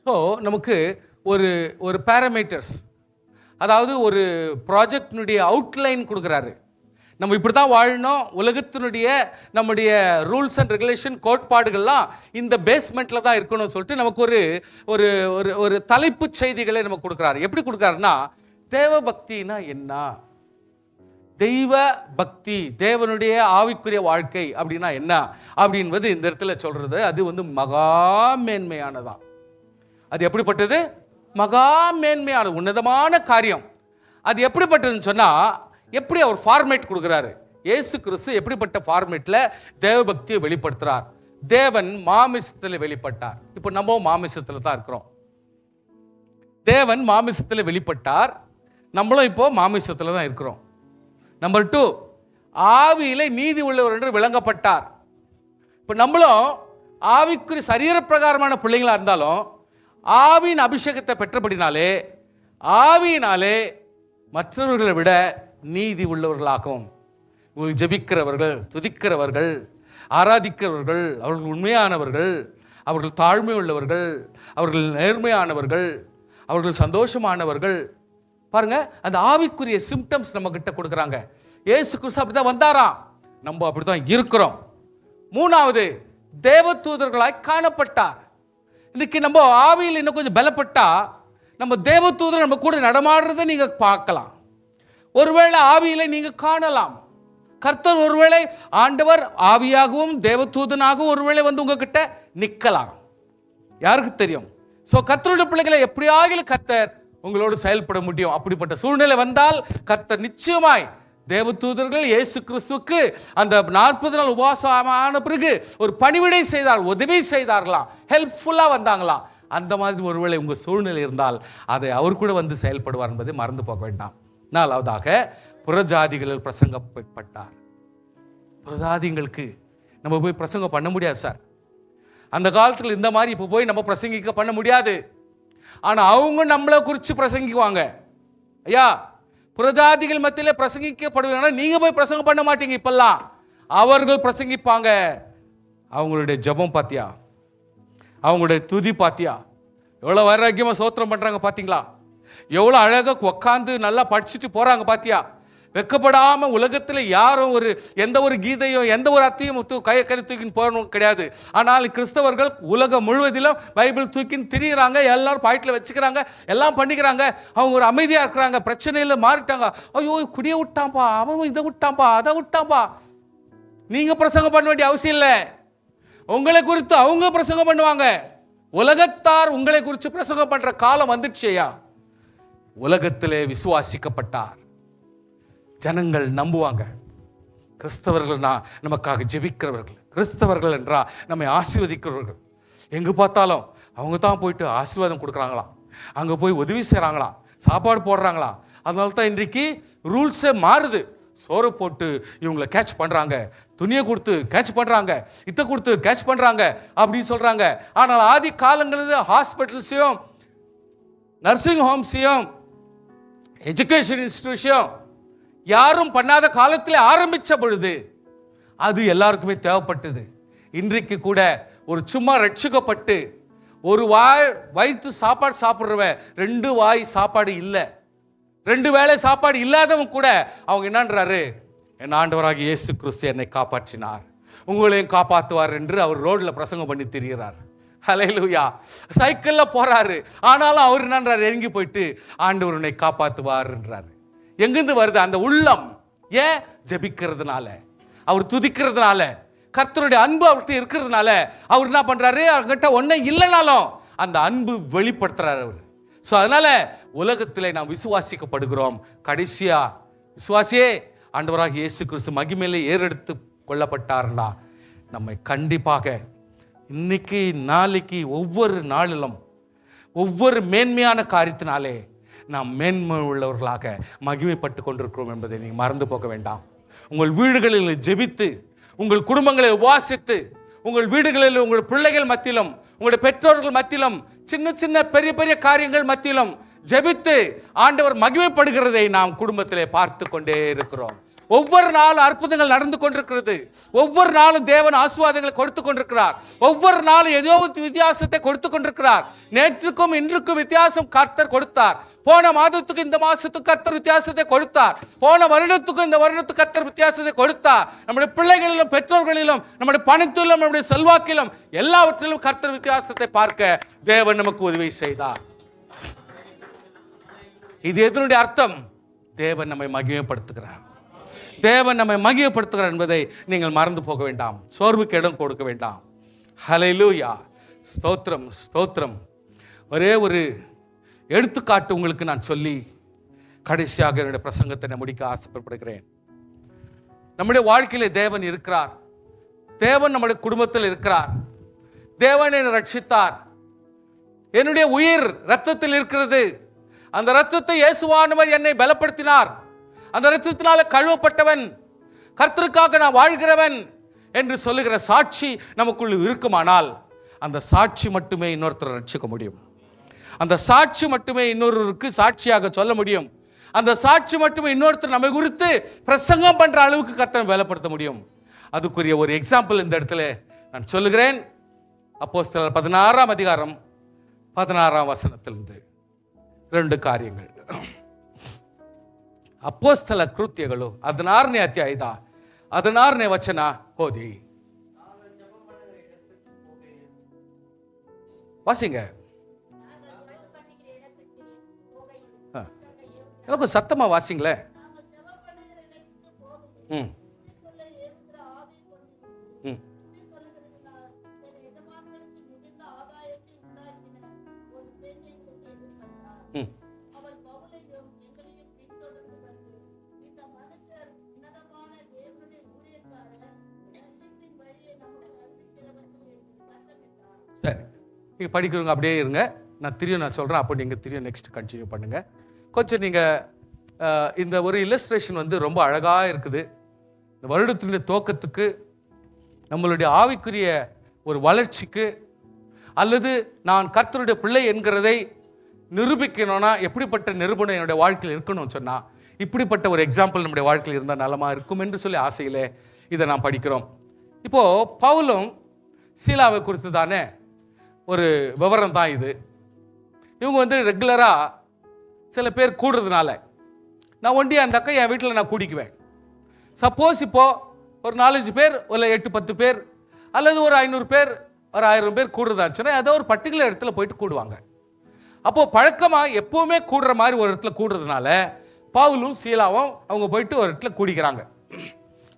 [SPEAKER 1] ஸோ நமக்கு ஒரு ஒரு பேராமீட்டர்ஸ், அதாவது ஒரு ப்ராஜெக்டினுடைய அவுட்லைன் கொடுக்குறாரு. நம்ம இப்படி தான் வாழணும், உலகத்தினுடைய நம்முடைய ரூல்ஸ் அண்ட் ரெகுலேஷன் கோட்பாடுகள்லாம் இந்த பேஸ்மெண்ட்டில் தான் இருக்கணும்னு சொல்லிட்டு நமக்கு ஒரு ஒரு ஒரு தலைப்பு செய்திகளை நமக்கு கொடுக்குறாரு. எப்படி கொடுக்குறாருன்னா, தேவ பக்தினா என்ன, தெய்வ பக்தி, தேவனுடைய ஆவிக்குரிய வாழ்க்கை அப்படின்னா என்ன அப்படின்றது இந்த இடத்துல சொல்றது. அது மகா மேன்மையானதான். அது எப்படிப்பட்டது? மகா மேன்மையான உன்னதமான காரியம். அது எப்படிப்பட்டதுன்னு சொன்னா, எப்படி அவர் ஃபார்மேட் கொடுக்குறாரு, இயேசு கிறிஸ்து எப்படிப்பட்ட ஃபார்மேட்ல தேவபக்தியை வெளிப்படுத்துறார். தேவன் மாமிசத்தில் வெளிப்பட்டார். இப்போ நம்ம மாமிசத்தில் தான் இருக்கிறோம். தேவன் மாமிசத்தில் வெளிப்பட்டார், நம்மளும் இப்போ மாமிசத்தில் தான் இருக்கிறோம். நம்பர் 2, ஆவியிலே நீதி உள்ளவர் என்று விளங்கப்பட்டார். இப்போ நம்மளும் ஆவிக்குரிய சரீர பிரகாரமான பிள்ளைங்களா இருந்தாலும் ஆவியின் அபிஷேகத்தை பெற்றபடினாலே ஆவியினாலே மற்றவர்களை விட நீதி உள்ளவர்களாகும். ஜெபிக்கிறவர்கள், துதிக்கிறவர்கள், ஆராதிக்கிறவர்கள், அவர்கள் உண்மையானவர்கள், அவர்கள் தாழ்மை உள்ளவர்கள், அவர்கள் நேர்மையானவர்கள், அவர்கள் சந்தோஷமானவர்கள். பாருங்க, அந்த ஆவிக்குரிய சிம்டம்ஸ் நம்ம கிட்ட கொடுக்குறாங்க. இயேசு கிறிஸ்து அப்படிதான் வந்தாராம், நம்ம அப்படிதான் இருக்கிறோம். 3வது, தேவதூதர்களாய் காணப்பட்டார். இன்னைக்கு நம்ம ஆவியில் இன்னும் கொஞ்சம் பலப்பட்டா நம்ம தேவதூதர் நம்ம கூட நடமாடுறதை நீங்க பார்க்கலாம். ஒருவேளை ஆவியில நீங்க காணலாம். கர்த்தர் ஒருவேளை ஆண்டவர் ஆவியாகவும் தேவதூதனாகவும் ஒருவேளை உங்ககிட்ட நிக்கலாம், யாருக்கு தெரியும். சோ கர்த்தருடைய பிள்ளைகளை எப்படியாகிலும் கர்த்தர் உங்களோடு செயல்பட முடியும். அப்படிப்பட்ட சூழ்நிலை வந்தால் கர்த்தர் நிச்சயமாய் தேவதூதர்கள் இயேசு கிறிஸ்துவுக்கு அந்த 40 நாள் உபவாசமான பிறகு ஒரு பணிவிடை செய்தால், உதவி செய்தார்களாம், ஹெல்ப்ஃபுல்லா வந்தாங்களாம். அந்த மாதிரி ஒருவேளை உங்க சூழ்நிலை இருந்தால் அதை அவர் கூட செயல்படுவார் என்பதை மறந்து போக வேண்டாம். 4வதாக, புறஜாதிகளில் பிரசங்கப்பட்டார். புறஜாதிகளுக்கு நம்ம போய் பிரசங்கம் பண்ண முடியாது சார். அந்த காலத்தில் இந்த மாதிரி இப்போ போய் நம்ம பிரசங்கிக்க பண்ண முடியாது. ஆனா அவங்க நம்மளை குறித்து பிரசங்கிக்குவாங்க. ஐயா, புறஜாதிகள் மத்தியில பிரசங்கிக்கப்படுவாங்க, நீங்க போய் பிரசங்கம் பண்ண மாட்டீங்க. இப்பெல்லாம் அவர்கள் பிரசங்கிப்பாங்க. அவங்களுடைய ஜெபம் பாத்தியா, அவங்களுடைய துதி பாத்தியா, எவ்வளவு வைராக்கியமா சோத்திரம் பண்றாங்க பாத்தீங்களா, எவ்வளவு அழகா உட்காந்து நல்லா படிச்சுட்டு போறாங்க பாத்தியா. வெக்கப்படாம உலகத்துல யாரும் எந்த ஒரு கீதையோ எந்த ஒரு அத்தையும் கையை தூக்கின்னு போகணும் கிடையாது. ஆனால் கிறிஸ்தவர்கள் உலகம் முழுவதிலும் பைபிள் தூக்கின்னு திரியிறாங்க, எல்லாரும் பாயிண்ட்ல வச்சுக்கிறாங்க, எல்லாம் பண்ணிக்கிறாங்க. அவங்க ஒரு அமைதியா இருக்கிறாங்க, பிரச்சனையில மாறிட்டாங்க. ஐயோ, குடிய விட்டான்பா, அவன் இதை விட்டான்பா, அதை விட்டான்பா. நீங்க பிரசங்கம் பண்ண வேண்டிய அவசியம் இல்லை. உங்களை குறித்து அவங்க பிரசங்கம் பண்ணுவாங்க. உலகத்தார் உங்களை குறித்து பிரசங்கம் பண்ற காலம் வந்துடுச்சேயா. உலகத்திலே விசுவாசிக்கப்பட்டார், ஜனங்கள் நம்புவாங்க. கிறிஸ்தவர்கள் நமக்காக ஜெபிக்கிறவர்கள், கிறிஸ்தவர்கள் என்றா நம்மை ஆசீர்வதிக்கிறவர்கள். எங்க பார்த்தாலும் அவங்க தான் போயிட்டு ஆசீர்வாதம் கொடுக்குறாங்களாம், அங்க போய் உதவி செய்றாங்களாம், சாப்பாடு போடுறாங்களாம். அதனால தான் இன்றைக்கு ரூல்ஸே மாறுது. சோறு போட்டு இவங்களை கேட்ச் பண்றாங்க, துணியை கொடுத்து கேட்ச் பண்றாங்க, இத்த கொடுத்து கேட்ச் பண்றாங்க அப்படின்னு சொல்றாங்க. ஆனால் ஆதி காலங்களில் ஹாஸ்பிட்டல்ஸையும் நர்சிங் ஹோம்ஸையும் எஜுகேஷன் இன்ஸ்டிடியூஷன் யாரும் பண்ணாத காலத்தில் ஆரம்பிச்ச பொழுது அது எல்லாருக்குமே தேவைப்பட்டது. இன்றைக்கு கூட ஒரு சும்மா ரட்சிக்கப்பட்டு ஒரு வாய் வயிற்று சாப்பாடு சாப்பிட்றவன் 2 வாய் சாப்பாடு இல்லை, 2 வேளை சாப்பாடு இல்லாதவன் கூட அவங்க என்னன்றாரு, என் ஆண்டவராகிய இயேசு கிறிஸ்து என்னை காப்பாற்றினார், உங்களையும் காப்பாற்றுவார் என்று அவர் ரோட்ல பிரசங்கம் பண்ணி திரிகிறார். ஹல்லேலூயா. சைக்கிள்ல போறாரு, ஆனாலும் அவர் என்னன்றாரு, இறங்கி போயிட்டு ஆண்டவர் உன்னை காப்பாற்றுவார்ன்றாரு. எங்கிருந்து வருது அந்த உள்ளம்? ஏன்? ஜெபிக்கிறதுனால, அவர் துதிக்கிறதுனால, கர்த்தருடைய அன்பு அவர்கிட்ட இருக்கிறதுனால அவர் என்ன பண்றாரு, அவர்கிட்ட ஒன்னே இல்லைனாலும் அந்த அன்பு வெளிப்படுத்துறாரு அவர். ஸோ அதனால உலகத்திலே நாம் விசுவாசிக்கப்படுகிறோம். கடைசியா விசுவாசியே, ஆண்டவராக இயேசு கிறிஸ்து மகிமையிலே ஏறெடுத்து கொள்ளப்பட்டார்னா நம்மை கண்டிப்பாக இன்னைக்கு நாளைக்கு ஒவ்வொரு நாளிலும் ஒவ்வொரு மேன்மையான காரியத்தினாலே நாம் மேன்மை உள்ளவர்களாக மகிமைப்பட்டு கொண்டிருக்கிறோம் என்பதை நீங்கள் மறந்து போக வேண்டாம். உங்கள் வீடுகளில் ஜெபித்து, உங்கள் குடும்பங்களை உபாசித்து, உங்கள் வீடுகளில் உங்கள் பிள்ளைகள் மத்தியிலும் உங்களுடைய பெற்றோர்கள் மத்தியிலும் சின்ன சின்ன பெரிய பெரிய காரியங்கள் மத்தியிலும் ஜெபித்து ஆண்டவர் மகிமைப்படுகிறதை நாம் குடும்பத்திலே பார்த்து கொண்டே இருக்கிறோம். ஒவ்வொரு நாளும் அற்புதங்கள் நடந்து கொண்டிருக்கிறது. ஒவ்வொரு நாளும் தேவன் ஆசீர்வாதங்களை கொடுத்து கொண்டிருக்கிறார். ஒவ்வொரு நாளும் ஏதோ வித்தியாசத்தை கொடுத்து கொண்டிருக்கிறார். நேற்றுக்கும் இன்றுக்கும் வித்தியாசம் கர்த்தர் கொடுத்தார். போன மாதத்துக்கு இந்த மாசத்துக்கு கர்த்தர் வித்தியாசத்தை கொடுத்தார். போன வருடத்துக்கும் இந்த வருடத்துக்கு கர்த்தர் வித்தியாசத்தை கொடுத்தார். நம்முடைய பிள்ளைகளிலும் பெற்றோர்களிலும் நம்முடைய பணத்திலும் நம்முடைய செல்வாக்கிலும் எல்லாவற்றிலும் கர்த்தர் வித்தியாசத்தை பார்க்க தேவன் நமக்கு உதவி செய்தார். இது எதனுடைய அர்த்தம்? தேவன் நம்மை மகிமைப்படுத்துகிறார். தேவன் நம்மை மகிமைப்படுத்துகிறார் என்பதை நீங்கள் மறந்து போக வேண்டாம். சோர்வுக்கு இடம் கொடுக்க வேண்டாம். ஹல்லேலூயா, ஸ்தோத்திரம் ஸ்தோத்திரம். ஒரே ஒரு எடுத்துக்காட்டு உங்களுக்கு நான் சொல்லி கடைசியாக என்னுடைய பிரசங்கத்தை நான் முடிக்க ஆசைப்படுகிறேன். நம்முடைய வாழ்க்கையிலே தேவன் இருக்கிறார். தேவன் நம்முடைய குடும்பத்தில் இருக்கிறார். தேவன் என்னை ரட்சித்தார். என்னுடைய உயிர் இரத்தத்தில் இருக்கிறது. அந்த இரத்தத்தை இயேசுவானவர் என்னை பலப்படுத்தினார். அந்த இரத்தத்தினால கழுவப்பட்டவன், கர்த்தருக்காக நான் வாழ்கிறவன் என்று சொல்லுகிற சாட்சி நமக்குள் இருக்குமானால் அந்த சாட்சி மட்டுமே இன்னொருத்தரை ரட்சிக்க முடியும். அந்த சாட்சி மட்டுமே இன்னொருவருக்கு சாட்சியாக சொல்ல முடியும். அந்த சாட்சி மட்டுமே இன்னொருத்தர் நம்மை குறித்து பிரசங்கம் பண்ற அளவுக்கு கர்த்தரை பலப்படுத்த முடியும். அதுக்குரிய ஒரு எக்ஸாம்பிள் இந்த இடத்துல நான் சொல்லுகிறேன். அப்போஸ்தலர் 16ஆம் அதிகாரம் 16ஆம் வசனத்திலிருந்து 2 ಕಾರ್ಯಗಳು. ಅಪೊಸ್ತಲ ಕೃತ್ಯಗಳು 16ನೇ ಅಧ್ಯಾಯದ 16ನೇ ವಚನ ಓದಿ. வாசிங்க. எனக்கு சத்தமா வாசிங்களே. சரி, நீங்க படிக்கிறவங்க அப்படியே இருங்க. நான் திரும்ப சொல்றேன். அப்போ நீங்க திரும்ப நெக்ஸ்ட் கண்டினியூ பண்ணுங்க. கொஞ்சம் நீங்க இந்த ஒரு இல்லஸ்ட்ரேஷன் வந்து ரொம்ப அழகா இருக்குது. இந்த வருடத்தினுடைய துவக்கத்துக்கு, நம்மளுடைய ஆவிக்குரிய ஒரு வளர்ச்சிக்கு, அல்லது நான் கர்த்தருடைய பிள்ளை என்கிறதை நிரூபிக்கணும்னா எப்படிப்பட்ட நிரூபணம் என்னுடைய வாழ்க்கையில் இருக்கணும்னு சொன்னா இப்படிப்பட்ட ஒரு எக்ஸாம்பிள் நம்முடைய வாழ்க்கையில் இருந்தால் நலமா இருக்கும் என்று சொல்லி ஆசையிலே இதை நாம் படிக்கிறோம். இப்போ பவுலும் சீலாவை குறித்து தானே ஒரு விவரம் தான் இது. இவங்க வந்து ரெகுலரா சில பேர் கூடுறதுனால நான் ஒண்டி அந்த அக்கா என் வீட்டில் நான் கூடிக்குவேன். சப்போஸ் இப்போ ஒரு 4-5 பேர், ஒரு 8-10 பேர், அல்லது ஒரு 500 பேர், ஒரு 1000 பேர் கூடுறதாச்சுன்னா ஏதோ ஒரு பர்டிகுலர் இடத்துல போயிட்டு கூடுவாங்க. அப்போ பழக்கமா எப்பவுமே கூடுற மாதிரி ஒரு இடத்துல கூடுறதுனால பவுலும் சீலாவும் அவங்க போயிட்டு ஒரு இடத்துல கூடிக்கிறாங்க.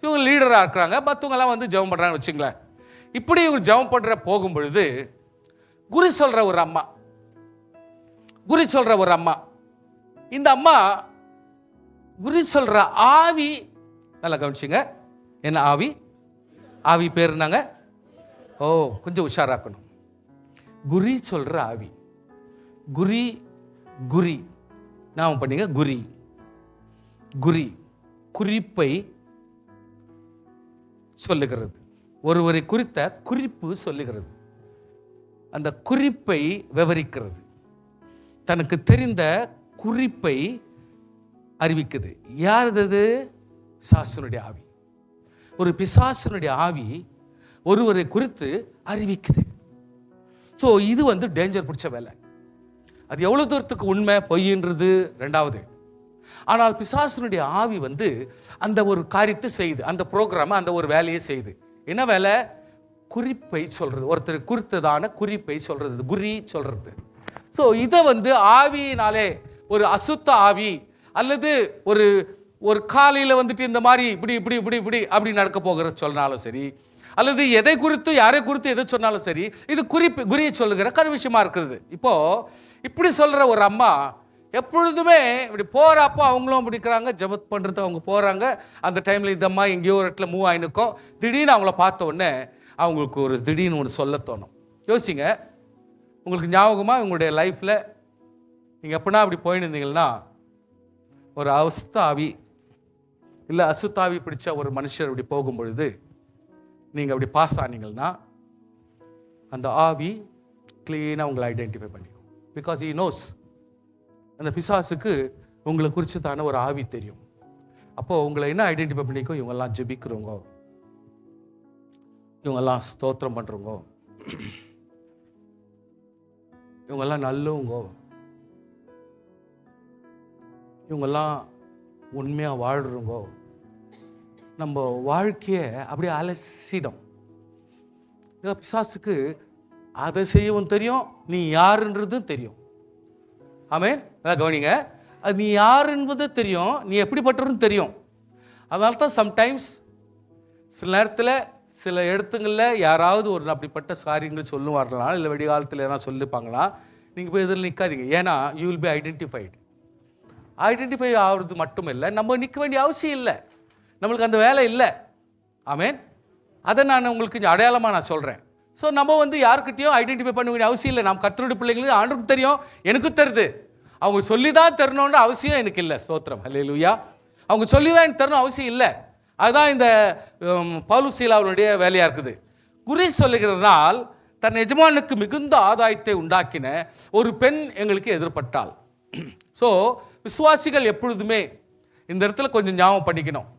[SPEAKER 1] இவங்க லீடரா இருக்கிறாங்க, மற்றவங்க எல்லாம் வந்து ஜெபம் பண்றாங்கன்னு வச்சுங்களேன். இப்படி இவங்க ஜெபம் பண்ற போகும் பொழுது குறி சொல்ற ஒரு அம்மா, இந்த அம்மா குறி சொல்ற ஆவி, நல்லா கவனிச்சுங்க, என்ன ஆவி பேர் என்னங்க? கொஞ்சம் உஷாராக்கணும். குறி சொல்ற ஆவி. குறி நாம பண்ணீங்க. குறி குறிப்பை சொல்லுகிறது. ஒருவரை குறித்த குறிப்பு சொல்லுகிறது. அந்த குறிப்பை விவரிக்கிறது. தனக்கு தெரிந்த குறிப்பை அறிவிக்குது. யார் அது? பிசாசனுடைய ஆவி. ஒரு பிசாசனுடைய ஆவி ஒருவரை குறித்து அறிவிக்குது. ஸோ இது வந்து டேஞ்சர் பிடிச்ச வேலை. அது எவ்வளவு தூரத்துக்கு உண்மை பொய்ன்றது ரெண்டாவது. ஆனால் பிசாசனுடைய ஆவி வந்து அந்த ஒரு காரியத்தை செய்யுது, அந்த ப்ரோக்ராம், அந்த ஒரு வேலையை செய்யுது. என்ன வேலை? குறிப்பை சொல்றது. ஒருத்தர் குறித்ததான குறிப்பை சொல்றது, குறி சொல்றது. ஸோ இதை வந்து ஆவியினாலே, ஒரு அசுத்த ஆவி, அல்லது ஒரு காலையில் வந்துட்டு இந்த மாதிரி இப்படி அப்படி நடக்க போகிற சொன்னாலும் சரி, அல்லது எதை குறித்து யாரை குறித்து எதை சொன்னாலும் சரி, இது குறியை சொல்லுகிற விஷயமா இருக்கிறது. இப்போ இப்படி சொல்ற ஒரு அம்மா எப்பொழுதுமே இப்படி போறப்போ அவங்களும் பிடிக்கிறாங்க, ஜபத் பண்றது அவங்க போறாங்க. அந்த டைம்ல இந்த அம்மா எங்கேயோ ஒரு இடத்துல மூவ் ஆயினுக்கும் திடீர்னு அவங்கள பார்த்த உடனே அவங்களுக்கு ஒரு திடீர்னு ஒன்று சொல்ல தோணும். யோசிங்க, உங்களுக்கு ஞாபகமா உங்களுடைய லைஃப்ல நீங்க எப்படின்னா அப்படி போயிருந்தீங்கன்னா, ஒரு அசுத்தாவி இல்ல அசுத்தாவி பிடிச்ச ஒரு மனுஷர் அப்படி போகும் பொழுது நீங்க அப்படி பாஸ் ஆனீங்கன்னா, அந்த ஆவி கிளீனா உங்களை ஐடென்டிஃபை பண்ணிக்கும். Because he knows. அந்த பிசாசுக்கு உங்களை குறிச்சுதான ஒரு ஆவி தெரியும். அப்போ உங்களை என்ன ஐடென்டிஃபை பண்ணிக்கும்? இவங்கெல்லாம் ஜெபிக்கிறவங்க, இவங்கெல்லாம் ஸ்தோத்திரம் பண்றவங்க, இவங்கெல்லாம் நல்லவங்க, இவங்கெல்லாம் உண்மையா வாழ்றவங்க. நம்ம வாழ்க்கைய அப்படியே அலசிடும். பிசாசுக்கு அதை செய்யவும் தெரியும், நீ யாருன்றதும் தெரியும். ஆமென். அதான் கவனிங்க, அது நீ யார் என்பது தெரியும், நீ எப்படிப்பட்டவன்னு தெரியும். அதனால தான் சம்டைம்ஸ் சில நேரத்தில் சில இடத்துங்களில் யாராவது ஒரு அப்படிப்பட்ட காரியங்கள் சொல்லுவார்களா, இல்லை வெடிகாலத்தில் எதனா சொல்லிப்பாங்களா, நீங்கள் போய் இதில் நிற்காதீங்க. ஏன்னா you will be identified. Identify ஆகிறது மட்டும் இல்லை, நம்ம நிற்க வேண்டிய அவசியம் இல்லை, நம்மளுக்கு அந்த வேலை இல்லை. ஆமென். அதை நான் உங்களுக்கு கொஞ்சம் அடையாளமாக நான் சொல்கிறேன். ஸோ நம்ம யாருக்கிட்டையும் ஐடென்டிஃபை பண்ண வேண்டிய அவசியம் இல்லை. நாம் கர்த்தருடைய பிள்ளைங்களுக்கு ஆண்டவருக்கு தெரியும், எனக்கும் தருது. அவங்க சொல்லி தான் தரணுன்ற அவசியம் எனக்கு இல்லை. ஸ்தோத்திரம், ஹல்லேலூயா. அவங்க சொல்லி தான் எனக்கு தரணும் அவசியம் இல்லை. அதுதான் இந்த பவுல் சீலாவுடைய வேலையாக இருக்குது. குறி சொல்லுகிறதுனால் தன் எஜமானுக்கு மிகுந்த ஆதாயத்தை உண்டாக்கின ஒரு பெண் எங்களுக்கு எதிர்பட்டாள். ஸோ விசுவாசிகள் எப்பொழுதுமே இந்த இடத்துல கொஞ்சம் ஞாபகம் பண்ணிக்கணும்.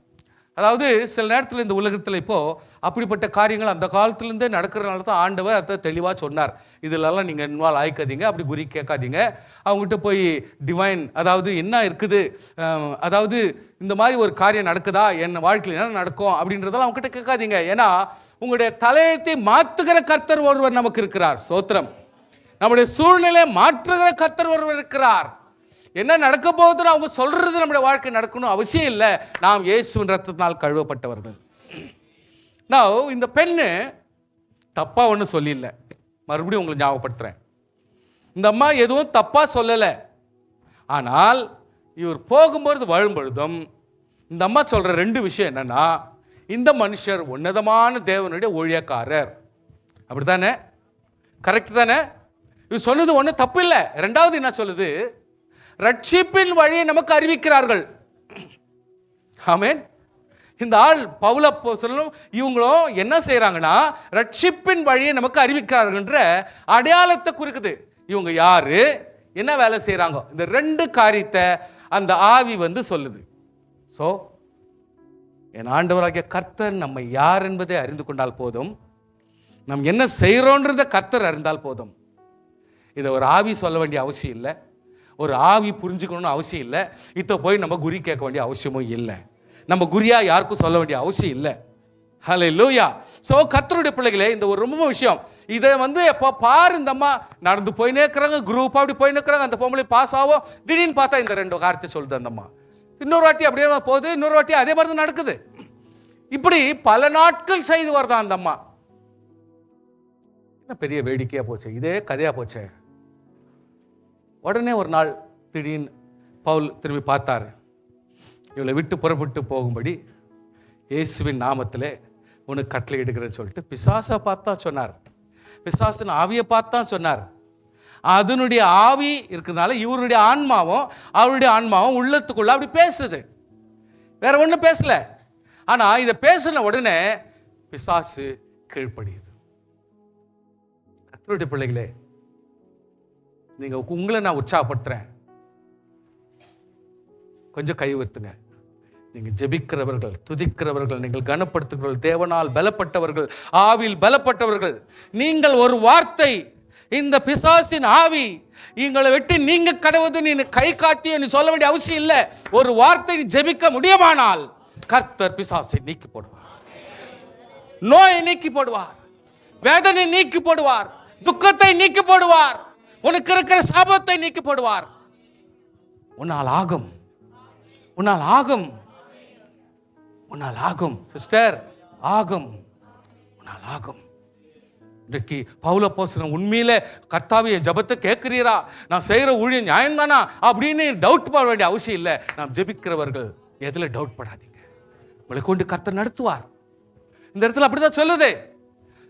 [SPEAKER 1] அதாவது சில நேரத்தில் இந்த உலகத்தில் இப்போது அப்படிப்பட்ட காரியங்கள் அந்த காலத்துலேருந்தே நடக்கிறதுனால தான் ஆண்டவர் அதை தெளிவாக சொன்னார். இதிலெல்லாம் நீங்கள் இன்வால்வ் ஆகிக்காதீங்க, அப்படி குறி கேட்காதீங்க. அவங்ககிட்ட போய் டிவைன் அதாவது என்ன இருக்குது, அதாவது இந்த மாதிரி ஒரு காரியம் நடக்குதா, என் வாழ்க்கையில் என்ன நடக்கும் அப்படின்றதெல்லாம் அவங்ககிட்ட கேட்காதீங்க. ஏன்னா உங்களுடைய தலையெழுத்தை மாற்றுகிற கர்த்தர் ஒருவர் நமக்கு இருக்கிறார். ஸ்தோத்திரம். நம்முடைய சூழ்நிலையை மாற்றுகிற கர்த்தர் ஒருவர் இருக்கிறார். என்ன நடக்க போகுதுன்னு அவங்க சொல்றது நம்முடைய வாழ்க்கை நடக்கணும் அவசியம் இல்லை. நாம் இயேசுவின் ரத்தத்தினால் கழுவப்பட்டவர்கள். நான் இந்த பெண்ணு தப்பா ஒன்றும் சொல்லில்லை. மறுபடியும் உங்களுக்கு ஞாபகப்படுத்துறேன், இந்த அம்மா எதுவும் தப்பா சொல்லலை. ஆனால் இவர் போகும்போது வாழும்பொழுதும் இந்த அம்மா சொல்ற ரெண்டு விஷயம் என்னன்னா, இந்த மனுஷர் உன்னதமான தேவனுடைய ஊழியக்காரர். அப்படித்தானே? கரெக்ட் தானே? இவர் சொன்னது ஒன்றும் தப்பு இல்லை. ரெண்டாவது என்ன சொல்லுது, ரட்சிப்பின் வழியை நமக்கு அறிவிக்கிறார்கள். ஆமென். இந்த ஆள் பவுல் அப்போஸ்தலனும் இவங்களும் என்ன செய்யறாங்கன்னா, ரட்சிப்பின் வழியை நமக்கு அறிவிக்கிறார்கள்ன்ற அடையாளத்தை குறிக்குது. இவங்க யாரு, என்ன வேலை செய்யறாங்க, இந்த ரெண்டு காரியத்தை அந்த ஆவி சொல்லுது. சோ என் ஆண்டவராகிய கர்த்தர் நம்ம யார் என்பதை அறிந்து கொண்டால் போதும், நம்ம என்ன செய்யறோன்றத கர்த்தர் அறிந்தால் போதும். இதை ஒரு ஆவி சொல்ல வேண்டிய அவசியம் இல்லை, ஒரு ஆவி புரிஞ்சுக்கணும்னு அவசியம் இல்லை, இதை போய் நம்ம குறி கேட்க வேண்டிய அவசியமும் இல்லை, நம்ம குறியா யாருக்கும் சொல்ல வேண்டிய அவசியம் இல்லை. ஹல்லேலூயா. சோ கர்த்தருடைய பிள்ளைகளே, இந்த ஒரு ரொம்ப விஷயம், இதை எப்போ பாரு இந்த அம்மா நடந்து போய் நிற்கிறாங்க, குரூப் அப்படி போய் நிற்கிறாங்க, அந்த பொம்பளை பாஸ் ஆகும், திடீர்னு பார்த்தா இந்த ரெண்டு காரியத்தை சொல்லுது அந்த அம்மா. இன்னொரு வாட்டி அப்படியே போகுது, இன்னொரு வாட்டி அதே மாதிரி தான் நடக்குது. இப்படி பல நாட்கள் செய்து வருதான் அந்த அம்மா. என்ன பெரிய வேடிக்கையா போச்சு, இதே கதையா போச்சு. உடனே ஒரு நாள் திடீர்னு பவுல் திரும்பி பார்த்தாரு, இவளை விட்டு புறப்பட்டு போகும்படி இயேசுவின் நாமத்திலே உனக்கு கட்டளை எடுக்கிறேன்னு சொல்லிட்டு பிசாசை பார்த்தா சொன்னார். பிசாசின் ஆவியை பார்த்தா சொன்னார். அதனுடைய ஆவி இருக்கிறதுனால இவருடைய ஆன்மாவும் அவருடைய ஆன்மாவும் உள்ளத்துக்குள்ள அப்படி பேசுது, வேற ஒன்றும் பேசல. ஆனா இதை பேசின உடனே பிசாசு கீழ்ப்படியுது. கர்த்தருடைய பிள்ளைகளே, நீங்க உங்களை நான் உற்சாகப்படுத்துறேன், கொஞ்சம் கை உயர்த்துங்க. நீங்க ஜெபிக்கிறவர்கள், துதிக்கிறவர்கள், நீங்கள் கனப்படுத்துகிறவர்கள், தேவனால் பலப்பட்டவர்கள், ஆவியில் பலப்பட்டவர்கள், நீங்கள் ஒரு வார்த்தை, இந்த பிசாசின் ஆவி எங்களை வெட்டி நீங்க கடவுது நீ கை காட்டி நீ சொல்ல வேண்டிய அவசியம் இல்லை. ஒரு வார்த்தை ஜெபிக்க முடியுமானால் கர்த்தர் பிசாசை நீக்கி போடுவார், நோயை நீக்கி போடுவார், வேதனை நீக்கி போடுவார், துக்கத்தை நீக்கி போடுவார், உனக்கு இருக்கிற சாபத்தை நீக்கி போடுவார். உன்னால் ஆகும், உன்னால் ஆகும், உன்னால் ஆகும் சிஸ்டர், ஆகும், உன்னால் ஆகும். இன்றைக்கு பவுல் அப்போஸ்தலன் உண்மையில கர்த்தாவே ஜெபத்தை கேட்கிறீரா, நான் செய்யற ஊழியம் நியாயம்தானா அப்படின்னு டவுட் பட வேண்டிய அவசியம் இல்லை. நாம் ஜெபிக்கிறவர்கள் எதுல டவுட் படாதீங்க, உங்களை கொண்டு கர்த்தர் நடத்துவார். இந்த இடத்துல அப்படிதான் சொல்லுது,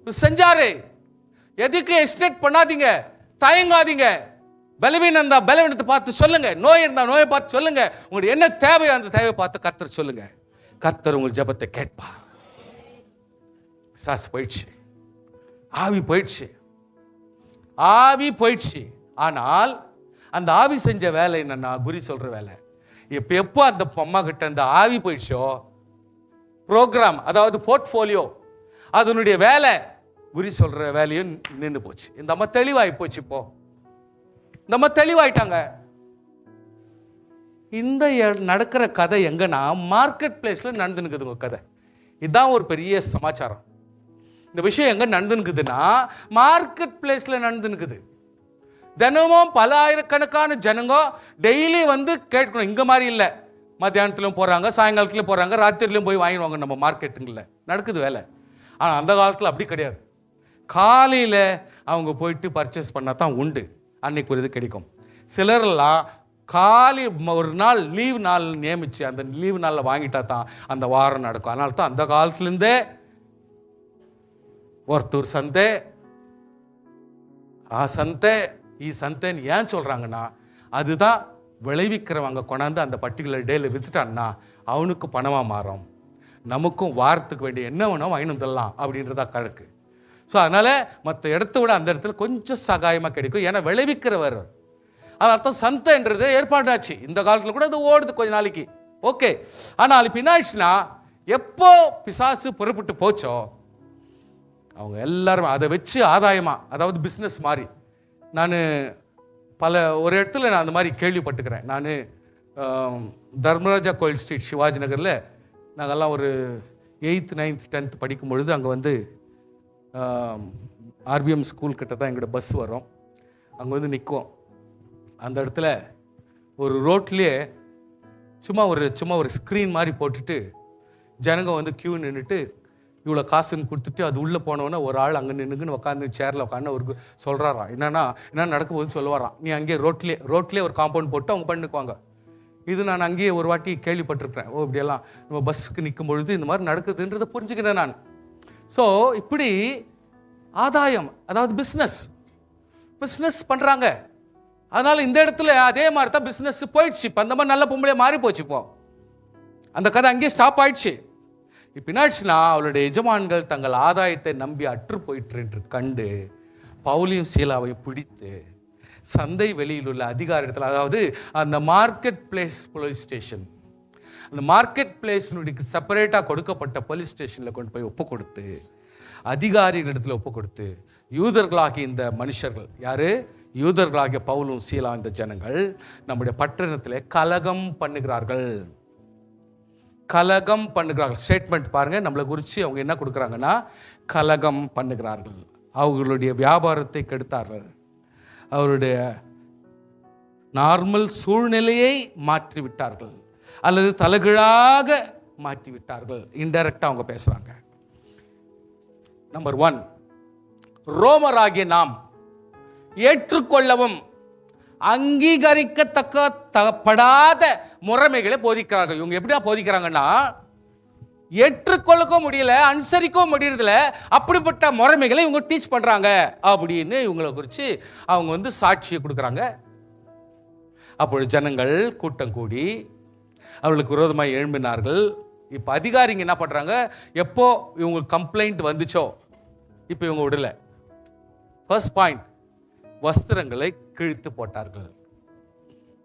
[SPEAKER 1] செஞ்சாரு, எதுக்கு எஸ்டேட் பண்ணாதீங்க, தயங்காதீங்க. பலவீனம் இருந்தா பலவீனத்தை பார்த்து சொல்லுங்க, நோய் இருந்தா நோயை பார்த்து சொல்லுங்க, உங்களுக்கு என்ன தேவை அந்த தேவை பார்த்து கர்த்தர் சொல்லுங்க, கர்த்தர் உங்கள் ஜெபத்தை கேட்பார். பிசாசு போயிடுச்சு, ஆவி போயிடுச்சு, ஆவி போயிடுச்சு. ஆனால் அந்த ஆவி செஞ்ச வேலை என்னன்னா, குறி சொல்ற வேலை. எப்போ அந்த அம்மா கிட்ட அந்த ஆவி போயிடுச்சோ, ப்ரோக்ராம் அதாவது போர்ட்ஃபோலியோ அதனுடைய வேலை குறி சொல்ற வேலையும் நின்று போச்சு. இந்த அம்மா தெளிவாகி போச்சு. இப்போ இந்த அம்மா தெளிவாயிட்டாங்க. இந்த நடக்கிற கதை எங்கன்னா மார்க்கெட் பிளேஸ்ல நடந்துனுக்குது உங்க கதை. இதுதான் ஒரு பெரிய சமாச்சாரம். இந்த விஷயம் எங்க நடந்துனுக்குதுன்னா மார்க்கெட் பிளேஸ்ல நடந்துனுக்குது. தினமும் பல ஆயிரக்கணக்கான ஜனங்க டெய்லி வந்து கேட்கணும். இங்க மாதிரி இல்லை, மத்தியானத்திலும் போறாங்க, சாயங்காலத்திலும் போறாங்க, ராத்திரிலையும் போய் வாங்கிடுவாங்க. நம்ம மார்க்கெட்டுங்கள நடக்குது வேலை. ஆனா அந்த காலத்துல அப்படி கிடையாது. காலையில அவங்க போயிட்டு பர்ச்சேஸ் பண்ணா தான் உண்டு, அன்னைக்கு ஒரு இது கிடைக்கும். சிலரெல்லாம் காலை ஒரு நாள் லீவ் நாள் நியமிச்சு அந்த லீவ் நாளில் வாங்கிட்டா தான் அந்த வாரம் நடக்கும். அதனால தான் அந்த காலத்துலேருந்தே ஒருத்தர் சந்தை சந்தை ஈ சந்தைன்னு ஏன் சொல்றாங்கன்னா, அதுதான் விளைவிக்கிறவங்க கொண்டாந்து அந்த பர்டிகுலர் டேல வித்துட்டான்னா அவனுக்கு பணமா மாறும். நமக்கும் வாரத்துக்கு வேண்டிய என்ன வேணும் வாங்கி வந்துடலாம் அப்படின்றதா கணக்கு. ஸோ அதனால மற்ற இடத்த விட அந்த இடத்துல கொஞ்சம் சகாயமா கிடைக்கும். ஏன்னா விளைவிக்கிறவர். அது அர்த்தம் சந்தைன்றது ஏற்பாடாச்சு. இந்த காலத்துல கூட அது ஓடுது கொஞ்ச நாளைக்கு, ஓகே. ஆனால் பின்னாச்சுன்னா எப்போ பிசாசு புறப்பட்டு போச்சோ அவங்க எல்லாரும் அதை வச்சு ஆதாயமா, அதாவது பிஸ்னஸ் மாதிரி. நான் ஒரு இடத்துல நான் அந்த மாதிரி கேள்விப்பட்டுக்கிறேன். நான் தர்மராஜா கோயில் ஸ்ட்ரீட் சிவாஜி நகரில் நாங்கள்லாம் ஒரு 8th 9th 10th படிக்கும் பொழுது அங்கே வந்து ஆர்பிஎம் ஸ்கூல் கிட்ட தான் எங்களோட பஸ் வரும். அங்கே வந்து நிற்கும். அந்த இடத்துல ஒரு ரோட்லேயே சும்மா ஒரு ஸ்க்ரீன் மாதிரி போட்டுட்டு ஜனங்க வந்து கியூ நின்றுட்டு இவ்வளோ காசுன்னு கொடுத்துட்டு அது உள்ளே போனவொன்னே ஒரு ஆள் அங்கே நின்றுக்குன்னு உட்காந்து சேரில் உட்காந்து அவருக்கு சொல்கிறாராம். என்ன நடக்க போகுதுன்னு சொல்லுவாராம். நீ அங்கேயே ரோட்லேயே ஒரு காம்பவுண்ட் போட்டு அவங்க பண்ணிக்குவாங்க. இது நான் அங்கேயே ஒரு வாட்டி கேள்விப்பட்டிருக்கிறேன். இப்படியெல்லாம் நம்ம பஸ்ஸுக்கு நிற்கும் பொழுது இந்த மாதிரி நடக்குதுன்றதை புரிஞ்சுக்கிறேன் நான். ஸோ இப்படி ஆதாயம், அதாவது பிஸ்னஸ் பண்ணுறாங்க. அதனால இந்த இடத்துல அதே மாதிரி தான் பிஸ்னஸ் போயிடுச்சு. இப்போ அந்த மாதிரி நல்ல பொம்பளையா மாறி போச்சு. இப்போ அந்த கதை அங்கேயே ஸ்டாப் ஆயிடுச்சு. பின்னாச்சுன்னா அவளுடைய எஜமான்கள் தங்கள் ஆதாயத்தை நம்பி அற்று போயிட்டு என்று கண்டு பவுலையும் சீலாவையும் பிடித்து சந்தை வெளியில் உள்ள அதிகாரத்தில், அதாவது அந்த மார்க்கெட் பிளேஸ் போலீஸ் ஸ்டேஷன், அந்த மார்க்கெட் பிளேஸ்னுடைய செப்பரேட்டாக கொடுக்கப்பட்ட போலீஸ் ஸ்டேஷனில் கொண்டு போய் ஒப்பு கொடுத்து, அதிகாரிகளிடத்தில் ஒப்பு கொடுத்து, யூதர்களாகிய இந்த மனுஷர்கள் யாரு, யூதர்களாகிய பவுலும் சீலா இந்த ஜனங்கள் நம்முடைய பட்டணத்தில் கலகம் பண்ணுகிறார்கள். ஸ்டேட்மெண்ட் பாருங்க. நம்மளை குறித்து அவங்க என்ன கொடுக்குறாங்கன்னா, கலகம் பண்ணுகிறார்கள். அவர்களுடைய வியாபாரத்தை கெடுத்தார்கள். அவருடைய நார்மல் சூழ்நிலையை மாற்றி விட்டார்கள் அல்லது தலைகீழாக மாற்றி விட்டார்கள். இன்டைரக்டா அவங்க பேசுறாங்க. நம்பர் 1, ரோமராகிய நாம் ஏற்றுக்கொள்ளவும் அங்கீகரிக்கத்தக்கப்படாத முறைமைகளை போதிக்கிறார்கள். இவங்க எப்படியா போதிக்கிறாங்கன்னா, ஏற்றுக்கொள்ளவும் முடியல, அனுசரிக்கவும் முடியறதில்ல, அப்படிப்பட்ட முறைமைகளை இவங்க டீச் பண்றாங்க அப்படின்னு இவங்களை குறித்து அவங்க வந்து சாட்சியை கொடுக்குறாங்க. அப்பொழுது ஜனங்கள் கூட்டம் கூடி அவர்களுக்கு விரோதமாக எழும்பினார்கள். இப்போ அதிகாரிங்க என்ன பண்றாங்க, எப்போ இவங்க கம்ப்ளைண்ட் வந்துச்சோ இப்போ இவங்க விடல. ஃபர்ஸ்ட் பாயிண்ட், வஸ்திரங்களை கிழித்து போட்டார்கள்.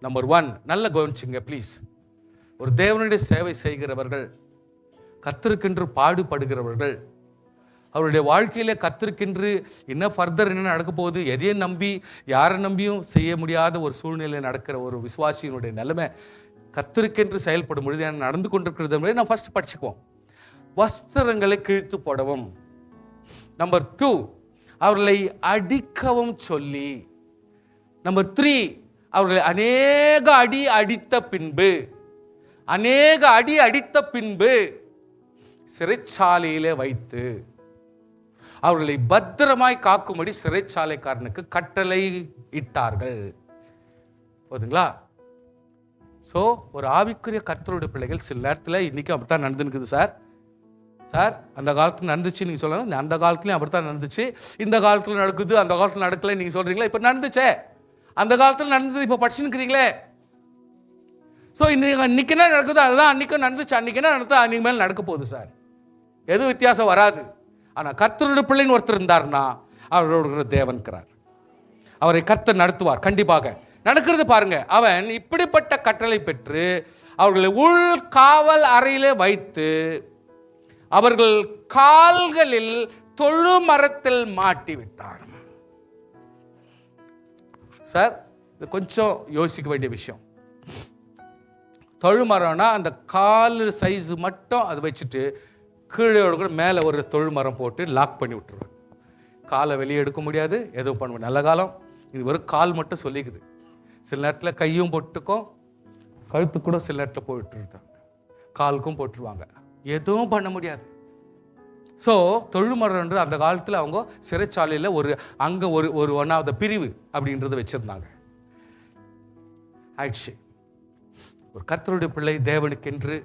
[SPEAKER 1] நம்பர் 1, நல்ல கவனிச்சுங்க ப்ளீஸ். ஒரு தேவனுடைய சேவை செய்கிறவர்கள், கர்த்தருக்கென்று பாடுபடுகிறவர்கள், அவருடைய வாழ்க்கையில கர்த்தருக்கென்று என்ன ஃபர்தர் என்ன நடக்க போகுது, எதையும் நம்பி யாரை நம்பியும் செய்ய முடியாத ஒரு சூழ்நிலையில் நடக்கிற ஒரு விசுவாசியினுடைய நிலைமை, கர்த்தருக்கென்று செயல்படும் பொழுது என்ன நடந்து கொண்டிருக்கிறது நான் ஃபர்ஸ்ட் படிச்சுக்குவோம். வஸ்திரங்களை கிழித்து போடவும். நம்பர் 2, அவர்களை அடிக்கவும் சொல்லி. நம்பர் 3, அவர்களை அநேக அடி அடித்த பின்பு சிறைச்சாலையிலே வைத்து அவர்களை பத்திரமாய் காக்கும்படி சிறைச்சாலைக்காரனுக்கு கட்டளை இட்டார்கள். போதுங்களா? ஸோ ஒரு ஆவிக்குரிய கர்த்தருடைய பிள்ளைகள் சில நேரத்தில் இன்னைக்கு அப்படித்தான் நடந்துருக்குது. சார் அந்த காலத்தில் நடந்துச்சு நீங்கள் சொல்லுங்க, அந்த காலத்துலையும் அப்படித்தான் நடந்துச்சு, இந்த காலத்தில் நடக்குது, அந்த காலத்தில் நடக்கல நீங்கள் சொல்றீங்களா? இப்போ நடந்துச்சே, அந்த காலத்தில் நடந்தது இப்போ படிச்சுன்னுக்கிறீங்களே. ஸோ இன்னைக்கு என்ன நடக்குது அதுதான் அன்னைக்கும் நடந்துச்சு, அன்னைக்கு என்ன நடக்குது அன்னைக்கு மேலே நடக்க போகுது சார். எதுவும் வித்தியாசம் வராது. ஆனால் கர்த்தருடைய பிள்ளைன்னு ஒருத்தர் இருந்தார்னா அவரோட தேவன் இருக்கிறார். அவரை கர்த்தர் நடத்துவார். கண்டிப்பாக நடக்கிறது பாருங்க. அவன் இப்படிப்பட்ட கட்டளை பெற்று அவர்களை உள் காவல் அறையிலே வைத்து அவர்கள் கால்களில் தொழு மரத்தில் மாட்டி விட்டான். சார், இது கொஞ்சம் யோசிக்க வேண்டிய விஷயம். தொழு மரம்னா அந்த கால் சைஸ் மட்டும் அதை வச்சுட்டு கீழே கூட மேலே ஒரு தொழு மரம் போட்டு லாக் பண்ணி விட்டுருவாங்க. காலை வெளியே எடுக்க முடியாது, எதுவும் பண்ண முடியாது. நல்ல காலம் இது ஒரு கால் மட்டும் சொல்லிக்குது. சில நேரத்தில் கையும் போட்டுக்கும், கழுத்து கூட சில நேரத்தில் போட்டுருக்காங்க, காலுக்கும் போட்டுருவாங்க, எதுவும் பண்ண முடியாது. ஸோ தொழுமரம்ன்ற அந்த காலத்தில் அவங்க சிறைச்சாலையில் ஒரு அங்கே ஒரு ஒன்றாவது பிரிவு அப்படின்றத வச்சிருந்தாங்க. ஆயிடுச்சு. ஒரு கர்த்தருடைய பிள்ளை தேவனுக்கென்று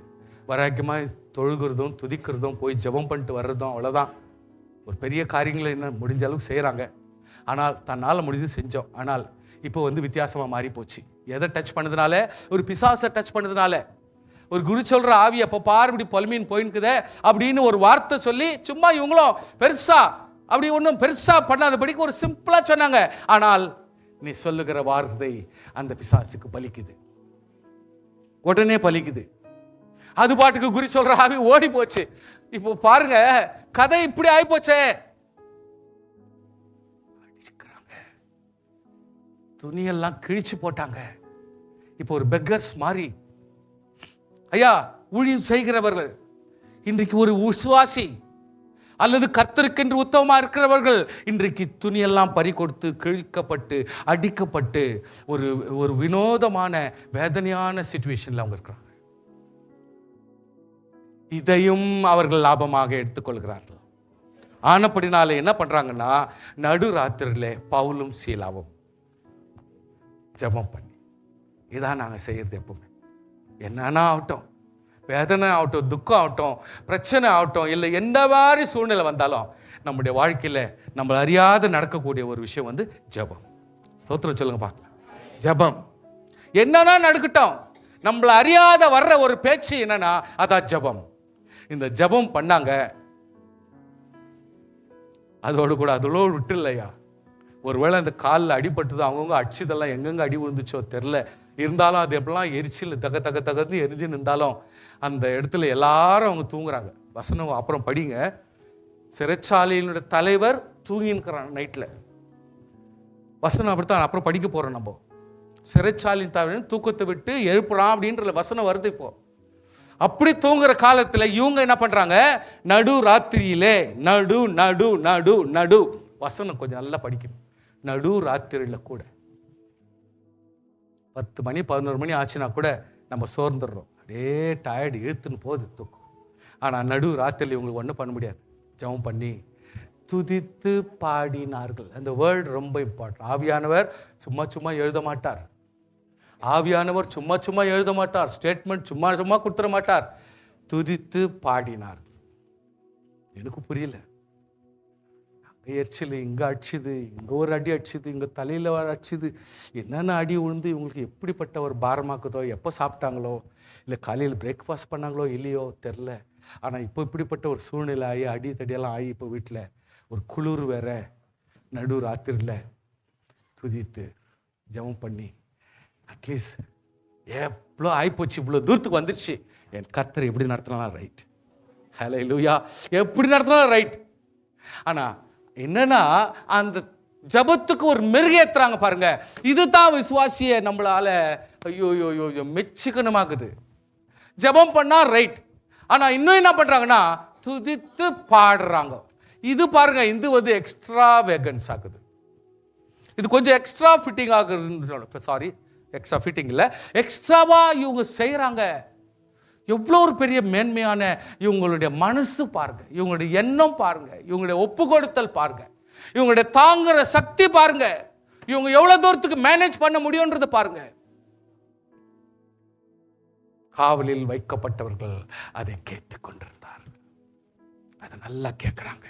[SPEAKER 1] வராக்கியமாக தொழுகிறதும் துதிக்கிறதும் போய் ஜெபம் பண்ணிட்டு வர்றதும் அவ்வளோதான். ஒரு பெரிய காரியங்களை என்ன முடிஞ்ச அளவுக்கு செய்கிறாங்க. ஆனால் தன்னால் முடிஞ்சு செஞ்சோம். ஆனால் இப்போ வித்தியாசமாக மாறி போச்சு. எதை டச் பண்ணதுனால? ஒரு பிசாசை டச் பண்ணதுனால. ஒரு குரு சொல்ற ஆவி அப்போ பாரு இப்படி பொலிமீன் போயின்குதே அப்படின்னு ஒரு வார்த்தை சொல்லி சும்மா இவங்களும் பெருசா அப்படி ஒன்றும் பெருசா பண்ணாதபடிக்கு ஒரு சிம்பிளா சொன்னாங்க. ஆனால் நீ சொல்லுகிற வார்த்தை அந்த பிசாசுக்கு பலிக்குது, உடனே பலிக்குது. அது பாட்டுக்கு குறி சொல்ற ஆவி ஓடி போச்சு. இப்போ பாருங்க, கதை இப்படி ஆகி போச்சே. துணியெல்லாம் கிழிச்சு போட்டாங்க. இப்போ ஒரு பெக்கர்ஸ் மாதிரி ஐயா ஊழியம் செய்கிறவர்கள், இன்றைக்கு ஒரு விசுவாசி அல்லது கர்த்தருக்கென்று உத்தமமா இருக்கிறவர்கள் இன்றைக்கு துணியெல்லாம் பறி கொடுத்து கிழிக்கப்பட்டு அடிக்கப்பட்டு ஒரு ஒரு வினோதமான வேதனையான சிச்சுவேஷன்ல அவங்க இருக்கிறாங்க. இதையும் அவர்கள் லாபமாக எடுத்துக்கொள்கிறார்கள். ஆனப்படினால என்ன பண்றாங்கன்னா, நடு ராத்திரியிலே பவுலும் சீலாவும் ஜெபம் பண்ணி, இதான் நாங்க செய்யறது. எப்பவுமே என்னன்னா ஆகட்டும், வேதனை ஆகட்டும், துக்கம் ஆகட்டும், பிரச்சனை ஆகட்டும், இல்லை எந்த மாதிரி சூழ்நிலை வந்தாலும் நம்முடைய வாழ்க்கையில நம்ம அறியாத நடக்கக்கூடிய ஒரு விஷயம் ஜெபம். ஸ்தோத்திரம் சொல்லுங்க பார்க்கலாம். ஜெபம் என்னன்னா நடக்கட்டும், நம்மள அறியாத வர்ற ஒரு பேச்சு என்னன்னா அதான் ஜெபம். இந்த ஜெபம் பண்ணாங்க. அதோடு கூட அதோடு விட்டு இல்லையா, ஒருவேளை அந்த காலில் அடிபட்டுது, அவங்கவுங்க அடிச்சதெல்லாம் எங்கெங்க அடி விழுந்துச்சோ தெரில. இருந்தாலும் அது எப்படிலாம் எரிச்சல் தக தக தகத்து எரிஞ்சு நின்றாலும் அந்த இடத்துல எல்லாரும் அவங்க தூங்குறாங்க. வசனம் அப்புறம் படிங்க. சிறைச்சாலையினுடைய தலைவர் தூங்கின்னுக்கிறான் நைட்டில். வசனம் அப்படித்தான் அப்புறம் படிக்க போறோம். நம்ம சிறைச்சாலையின் தலைவர் தூக்கத்தை விட்டு எழுப்புறான் அப்படின்ற வசனம் வருது. இப்போ அப்படி தூங்குற காலத்தில் இவங்க என்ன பண்றாங்க? நடு ராத்திரியிலே நடு நடு நடு நடு வசனம் கொஞ்சம் நல்லா படிக்கணும். நடு ராத்திரியில கூட 10 மணி 11 மணி ஆச்சுன்னா கூட நம்ம சோர்ந்துடுறோம், அப்படியே டயர்டு இழுத்துன்னு போகுது தூக்கம். ஆனால் நடு ராத்திரியில் இவங்களுக்கு ஒன்றும் பண்ண முடியாது. ஜெபம் பண்ணி துதித்து பாடினார்கள். அந்த வேர்டு ரொம்ப இம்பார்ட்டன்ட். ஆவியானவர் சும்மா சும்மா எழுத மாட்டார். ஆவியானவர் சும்மா சும்மா எழுத மாட்டார். ஸ்டேட்மெண்ட் சும்மா சும்மா கொடுத்துட மாட்டார். துதித்து பாடினார். எனக்கு புரியல. எரிச்சல் இங்க அடிச்சுது, இங்க ஒரு அடி அடிச்சுது, இங்க தலையில அடிச்சுது, என்னென்ன அடி விழுந்து இவங்களுக்கு எப்படிப்பட்ட ஒரு பாரமாக்குதோ, எப்போ சாப்பிட்டாங்களோ, இல்லை காலையில் பிரேக்ஃபாஸ்ட் பண்ணாங்களோ இல்லையோ தெரில. ஆனால் இப்போ இப்படிப்பட்ட ஒரு சூழ்நிலை ஆகி அடி தடியெல்லாம் ஆகி இப்போ வீட்டில் ஒரு குளிர் வேற, நடு ராத்திரியில் துதித்து ஜெபம் பண்ணி அட்லீஸ்ட் எவ்வளோ ஆகிப்போச்சு, இவ்வளோ தூரத்துக்கு வந்துருச்சு, என் கர்த்தர் எப்படி நடத்தினாலும் ரைட். ஹல்லேலூயா. எப்படி நடத்தினாலும் ரைட். ஆனால் என்னன்னா அந்த ஜபத்துக்கு ஒரு மெருகேத்துறாங்க பாருங்க. இதுதான் விசுவாசிய நம்மளால ஐயோ ஐயோ மெச்சுக்கணுமாக்குது. ஜபம் பண்ணா ரைட், ஆனா இன்னும் என்ன பண்றாங்கன்னா துதித்து பாடுறாங்க. இது பாருங்க, இது எக்ஸ்ட்ரா வேகன்ஸ் ஆகுது. இது கொஞ்சம் எக்ஸ்ட்ரா ஃபிட்டிங் ஆகுது. சாரி, எக்ஸ்ட்ரா ஃபிட்டிங் இல்லை, எக்ஸ்ட்ராவா இவங்க செய்யறாங்க. எவ்வளோ ஒரு பெரிய மேன்மையான இவங்களுடைய மனசு பாருங்க, இவங்களுடைய எண்ணம் பாருங்க, இவங்களுடைய ஒப்பு கொடுத்தல் பாருங்க, இவங்களுடைய தாங்குற சக்தி பாருங்க, இவங்க எவ்வளவு தூரத்துக்கு மேனேஜ் பண்ண முடியும்ன்றது பாருங்க. காவலில் வைக்கப்பட்டவர்கள் அதை கேட்டுக் கொண்டிருந்தார்கள். அதை நல்லா கேட்கிறாங்க.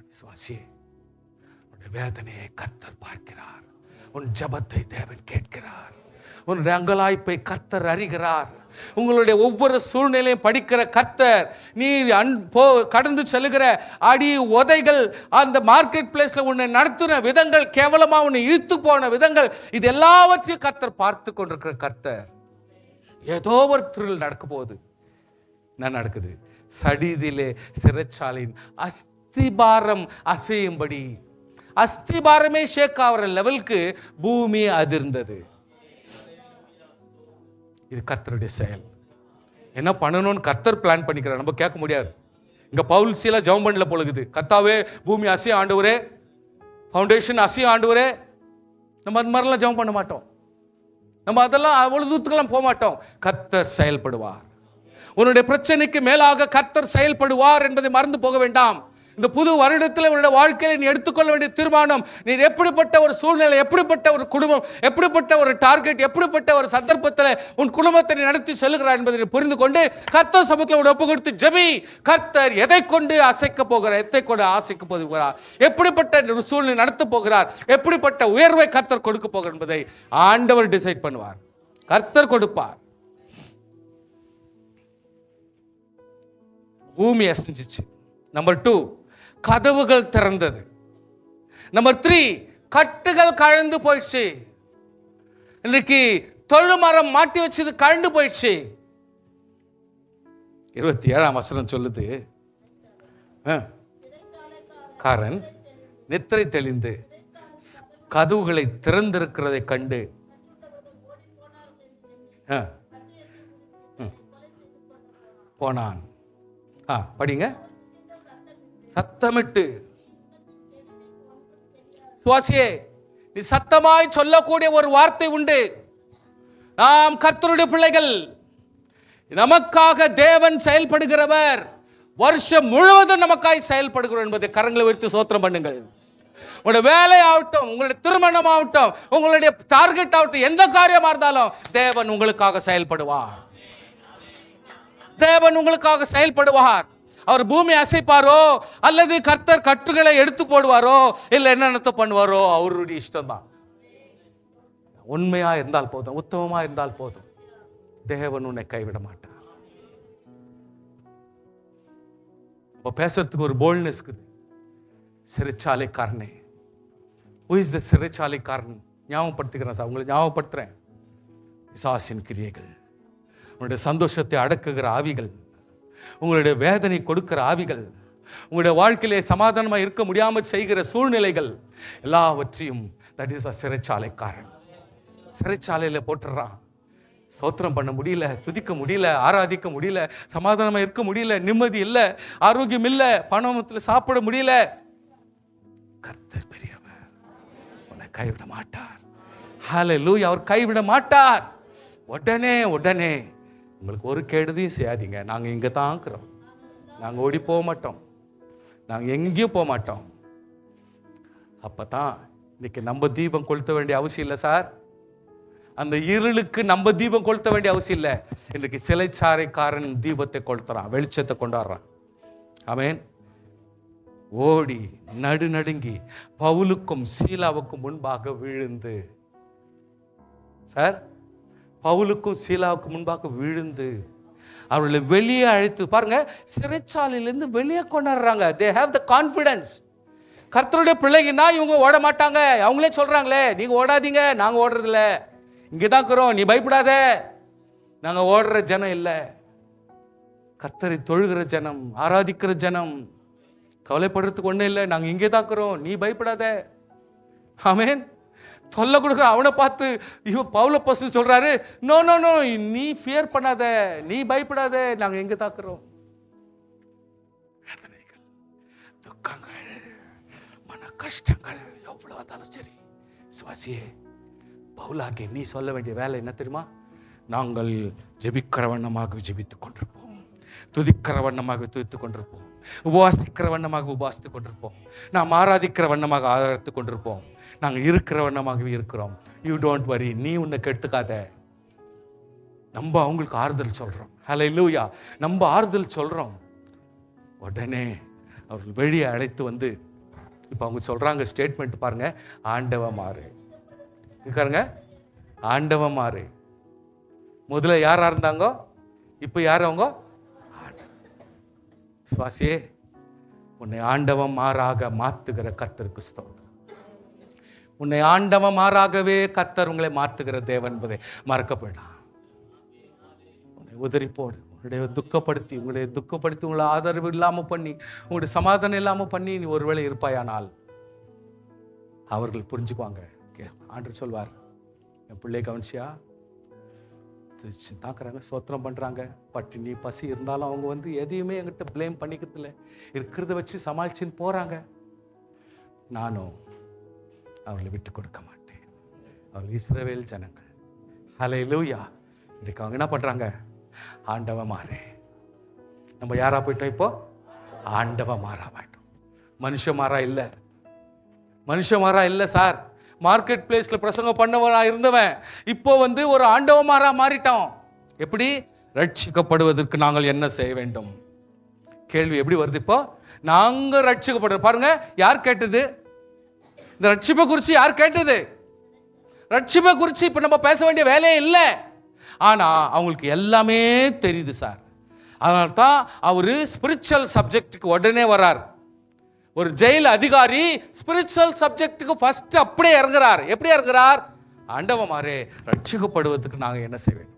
[SPEAKER 1] விசுவாசி, உன்னுடைய வேதனையை கர்த்தர் பார்க்கிறார், உன் ஜபத்தை தேவன் கேட்கிறார். உன்னுடைய அங்கலாய்ப்பை கர்த்தர் அறிகிறார். உங்களுடைய ஒவ்வொரு சூழ்நிலையும் படிக்கிற கர்த்தர், நீ கடந்து செல்லுகிற அடி உதைகள், அந்த மார்க்கெட் பிளேஸ்ல உன்னை நடத்தின விதங்கள், கேவலமா உன்னை இழுத்து போன விதங்கள், இது எல்லாவற்றையும் கர்த்தர் பார்த்து கொண்டிருக்கிற கர்த்தர். ஏதோ ஒரு த்ரில் நடக்க போகுது. என்ன நடக்குது? சடிதிலே சிறைச்சாலையின் அஸ்திபாரம் அசையும்படி, அஸ்திபாரமே ஷேக் ஆகிற லெவலுக்கு பூமி அதிர்ந்தது. இது கர்த்தருடைய செயல். என்ன பண்ணணும்னு கர்த்தர் பிளான் பண்ணிக்கிறார், நம்ம கேட்க முடியாது. இங்க பவுல் சீலா ஜெபம் பண்ணல பொழுது, கர்த்தாவே பூமி அசையும் ஆண்டவரே, ஃபவுண்டேஷன் அசையும் ஆண்டவரே. நம்ம அது மாதிரிலாம் ஜெபம் பண்ண மாட்டோம். நம்ம அதெல்லாம் அவ்வளவு தூரத்துக்கெல்லாம் போக மாட்டோம். கர்த்தர் செயல்படுவார். உன்னுடைய பிரச்சனைக்கு மேலாக கர்த்தர் செயல்படுவார் என்பதை மறந்து போக வேண்டாம். இந்த புது வருடத்தில் உன்னுடைய வாழ்க்கையில் நீ எடுத்துக்கொள்ள வேண்டிய தீர்மானம், நீ எப்படிப்பட்ட ஒரு சூழ்நிலை, எப்படிப்பட்ட ஒரு குடும்பம், எப்படிப்பட்ட ஒரு டார்கெட், எப்படிப்பட்ட ஒரு சந்தர்ப்பத்தில் உன் குடும்பத்தை நடத்தி செல்கிறார் என்பதை புரிந்து கொண்டு கர்த்தர் சமூகத்தில் உன் ஒப்பு கொடுத்து ஜெபி. கர்த்தர் எதை கொண்டு அசைக்க போகிறார், எதை கொண்டு ஆசைக்க போகிறார், எப்படிப்பட்ட ஒரு சூழ்நிலை நடத்த போகிறார், எப்படிப்பட்ட உயர்வை கர்த்தர் கொடுக்க போகிறார் என்பதை ஆண்டவர் டிசைட் பண்ணுவார். கர்த்தர் கொடுப்பார். பூமி அசைஞ்சிச்சு. நம்பர் 2, கதவுகள் திறந்தது. நம்பர் 3, கட்டுகள் கழந்து போயிடுச்சு. இன்னைக்கு தொழுமரம் மாட்டி வச்சது கழண்டு போயிடுச்சு. 27ஆம் வசனம் சொல்லுது, காரன் நித்திரை தெளிந்து கதவுகளை திறந்திருக்கிறதை கண்டு போனான். படிங்க. சத்தமிட்டு, சுவாசியே, நீ சத்தமாய் சொல்லக்கூடிய ஒரு வார்த்தை உண்டு. நாம் கர்த்தருடைய பிள்ளைகள், நமக்காக தேவன் செயல்படுகிறவர், வருஷம் முழுவதும் நமக்காய் செயல்படுகிறோம் என்பதை கரங்களை வைத்து சோத்திரம் பண்ணுங்கள். உங்களுடைய வேலை ஆகட்டும், உங்களுடைய திருமணம் ஆகட்டும், உங்களுடைய டார்கெட் ஆகட்டும், எந்த காரியமா இருந்தாலும் தேவன் உங்களுக்காக செயல்படுவார். தேவன் உங்களுக்காக செயல்படுவார். அவர் பூமி அசைப்பாரோ அல்லது கர்த்தர் கட்டுகளை எடுத்து போடுவாரோ இல்ல என்னென்ன பண்ணுவாரோ அவருடைய இஷ்டம் தான். உண்மையா இருந்தால் போதும், உத்தமமா இருந்தால் போதும், தேவன் உன்னை கைவிட மாட்டார். இப்ப பேசுறதுக்கு ஒரு போல்ட்னஸ் இருக்குது. சிறைச்சாலைக்காரனே, who is the சிறைச்சாலைக்காரன்? ஞாபகப்படுத்துகிறேன் சார், உங்களை ஞாபகப்படுத்துறேன். பிசாசின் கிரியைகள், உங்களுடைய சந்தோஷத்தை அடக்குகிற ஆவிகள், உங்களுடைய வேதனை கொடுக்கிற ஆவிகள், உங்களுடைய வாழ்க்கையிலே சமாதானமா இருக்க முடியாமல் செய்கிற சூழ்நிலைகள் எல்லாவற்றையும் தட் இஸ் சிறைச்சாலைக்காரன். சிறைச்சாலையில போட்டுறான். ஸ்தோத்திரம் பண்ண முடியல, துதிக்க முடியல, ஆராதிக்க முடியல, சமாதானமா இருக்க முடியல, நிம்மதி இல்ல, ஆரோக்கியம் இல்ல, பணத்துல சாப்பிட முடியல. கர்த்தர் பெரியவர், உன்னை கைவிட மாட்டார். ஹல்லேலூயா. அவர் கைவிட மாட்டார். உடனே உங்களுக்கு ஒரு கெடுதியும் செய்யாதீங்க. நாங்கள் இங்கே தான் இருக்கிறோம், நாங்கள் ஓடி போக மாட்டோம், நாங்கள் எங்கேயும் போக மாட்டோம். அப்போ தான் இன்னைக்கு நம்ம தீபம் கொளுத்த வேண்டிய அவசியம் இல்லை சார். அந்த இருளுக்கு நம்ம தீபம் கொளுத்த வேண்டிய அவசியம் இல்லை. இன்னைக்கு சிறைச்சாலைக்காரன் தீபத்தை கொளுத்துறான், வெளிச்சத்தை கொண்டாடுறான். ஆமென். ஓடி நடுநடுங்கி பவுலுக்கும் சீலாவுக்கும் முன்பாக விழுந்து, சார் பவுலுக்கும் சீலாவுக்கு முன்பாக விழுந்து அவர்களை வெளியே அழைத்து பாருங்க, சிறைச்சாலையிலிருந்து வெளியே கொண்டாடுறாங்க. they have the confidence. கர்த்தருடைய பிள்ளைங்கன்னா இவங்க ஓட மாட்டாங்க. அவங்களே சொல்றாங்களே, நீங்க ஓடாதீங்க, நாங்க ஓடுறது இல்ல, இங்கதான் இருக்கிறோம், நீ பயப்படாத. நாங்க ஓடுற ஜனம் இல்ல, கர்த்தரை தொழுகிற ஜனம், ஆராதிக்கிற ஜனம், கவலைப்படுறதுக்கு ஒண்ணு இல்லை, நாங்க இங்கே தான் இருக்கிறோம், நீ பயப்படாத. ஆமென். சொல்ல கொடுக்குற அவனை பார்த்து பவுல பசு சொல்றாரு, நோ நோ நோ, நீ ஃபியர் பண்ணாத, நீ பயப்படாத, நாங்க எங்க தாக்குறோம். வேதனைகள், துக்கங்கள், மன கஷ்டங்கள் எவ்வளவு வந்தாலும் சரி, சுவாசியே, பவுலாகே நீ சொல்ல வேண்டிய வேலை என்ன தெரியுமா? நாங்கள் ஜெபிக்கிற வண்ணமாக ஜெபித்துக் கொண்டிருப்போம், துதிக்கிற வண்ணமாக துதித்துக் கொண்டிருப்போம், உபவாசிக்கிற வண்ணமாக உபவாசித்துக் கொண்டிருப்போம், நாம் ஆராதிக்கிற வண்ணமாக ஆராதித்துக் கொண்டிருப்போம், நாங்கள் இருக்கிற வண்ணமாகவே இருக்கிறோம். யூ டோன்ட் வரி, நீ உன்னை கெடுத்துக்காத. நம்ம அவங்களுக்கு ஆறுதல் சொல்றோம். ஹல்லேலூயா. நம்ம ஆறுதல் சொல்றோம். உடனே அவர்கள் வெளியே அழைத்து வந்து, இப்ப அவங்க சொல்றாங்க ஸ்டேட்மெண்ட் பாருங்க, ஆண்டவ மாறு இருக்காருங்க, ஆண்டவன் மாறு. முதல்ல யாரா இருந்தாங்க, இப்ப யார் அவங்க? சுவாசியே, உன்னை ஆண்டவன் மாறாக மாத்துகிற கர்த்தருக்கு ஸ்தோத்திரம். உன்னை ஆண்டவன் மாறாகவே கர்த்தர் உங்களை மாத்துகிற தேவன் என்பதை மறக்கப்படலாம். உன்னை உதறி போடு, உங்களுடைய துக்கப்படுத்தி உங்களை ஆதரவு இல்லாம பண்ணி, உங்களுடைய சமாதானம் இல்லாம பண்ணி நீ ஒருவேளை இருப்பாயானால் அவர்கள் புரிஞ்சுக்குவாங்க. ஆண்டவர் சொல்வார், என் பிள்ளை கவனிச்சியா, தாக்குறாங்க, சோத்திரம் பண்றாங்க, பட்டினி பசி இருந்தாலும் அவங்க எதையுமே என்கிட்ட பிளேம் பண்ணிக்கிறது இல்லை, இருக்கிறத வச்சு சமாளிச்சுன்னு போறாங்க. நானும் அவர்களை விட்டு கொடுக்க மாட்டேன். அவர்கள் இஸ்ரவேல் ஜனங்கள். ஹல்லேலூயா. இன்னைக்கு அவங்க என்ன பண்றாங்க? ஆண்டவன் மாறே. நம்ம யாரா போயிட்டோம்? இப்போ ஆண்டவன் மாறா மாட்டோம். மனுஷ மாறா இல்ல, மனுஷ மாறா இல்ல சார். மார்க்கெட் பிளேஸ்ல பிரசங்கம் பண்ணவனா இருந்தவன் இப்போ ஒரு ஆண்டவன் மாறா மாறிட்டோம். எப்படி? ரட்சிக்கப்படுவதற்கு நாங்கள் என்ன செய்ய வேண்டும்? கேள்வி எப்படி வருது? இப்போ நாங்க ரட்சிக்கப்படுற பாருங்க, யார் கேட்டது? இந்த ரட்சிப்பை குறிச்சு யார் கேட்டது? ரட்சிப்பை குறிச்சு இப்ப நம்ம பேச வேண்டிய வேலையே இல்லை. ஆனா அவங்களுக்கு எல்லாமே தெரியுது சார். அதனால தான் அவரு ஸ்பிரிச்சுவல் சப்ஜெக்டுக்கு உடனே வர்றார். ஒரு ஜெயில் அதிகாரி ஸ்பிரிச்சுவல் சப்ஜெக்டுக்கு ஃபர்ஸ்ட் அப்படியே இறங்குறார். எப்படி இறங்குறார்? ஆண்டவன் மாறே, ரட்சிக்கப்படுவதற்கு நாங்க என்ன செய்ய வேண்டும்?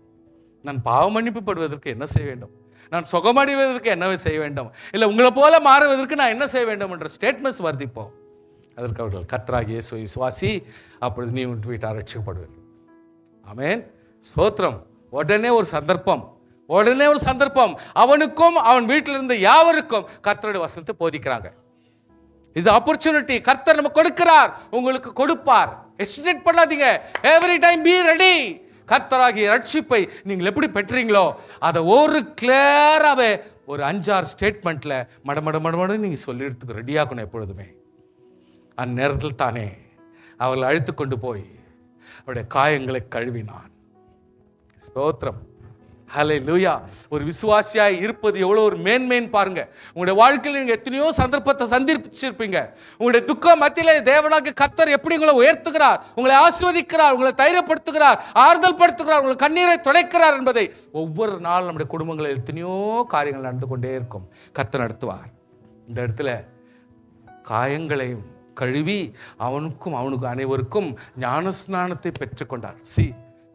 [SPEAKER 1] நான் பாவ மன்னிப்பு படுவதற்கு என்ன செய்ய வேண்டும்? நான் சுகமடைவதற்கு என்ன செய்ய வேண்டும்? இல்ல உங்களை போல மாறுவதற்கு நான் என்ன செய்ய வேண்டும் என்ற ஸ்டேட்மெண்ட்ஸ் வருது. இப்போ அதற்கு அவர்கள் கர்த்தராகிய இயேசுவை விசுவாசி, அப்பொழுது நீ உன் வீட்டார் ரட்சிக்கப்படுவீர். ஆமென், ஸ்தோத்திரம். உடனே ஒரு சந்தர்ப்பம் அவனுக்கும் அவன் வீட்டில் இருந்த யாவருக்கும் கர்த்தருடைய வசனத்தை போதிக்கிறாங்க. Is opportunity. கர்த்தர் நம்ம கொடுக்கிறார், உங்களுக்கு கொடுப்பார். ஹெசிடேட் பண்ணாதீங்க. Every time be ready. கர்த்தராகிய ரட்சிப்பை நீங்கள் எப்படி பெற்றீங்களோ அதை ஒரு கிளியராகவே ஒரு 5-6 ஸ்டேட்மெண்ட்ல மடமட நீங்க சொல்லிடுறதுக்கு ரெடியாகணும் எப்பொழுதுமே. அந்நேரத்தில் தானே அவர்கள் அழைத்து கொண்டு போய் அவருடைய காயங்களை கழுவினான். ஸ்தோத்திரம். ஹல்லேலூயா. ஒரு விசுவாசியாய் இருப்பது எவ்வளவு ஒரு மேன்மைன்னு பாருங்க. உங்களுடைய வாழ்க்கையில் நீங்க எத்தனையோ சந்தர்ப்பத்தை சந்திச்சிருப்பீங்க. உங்களுடைய துக்கம் மத்தியிலே தேவனாகிய கர்த்தர் எப்படி உங்களை உயர்த்துகிறார், உங்களை ஆசீர்வதிக்கிறார், உங்களை தைரியப்படுத்துகிறார், ஆறுதல் படுத்துகிறார், உங்களை கண்ணீரை துடைக்கிறார் என்பதை ஒவ்வொரு நாள் நம்முடைய குடும்பங்களில் எத்தனையோ காரியங்கள் நடந்து கொண்டே இருக்கும். கர்த்தர் நடத்துவார். இந்த இடத்துல காயங்களையும் கழுவி அவனுக்கு அனைவருக்கும் ஞானஸ்நானத்தை பெற்றுக்கொண்டார். See,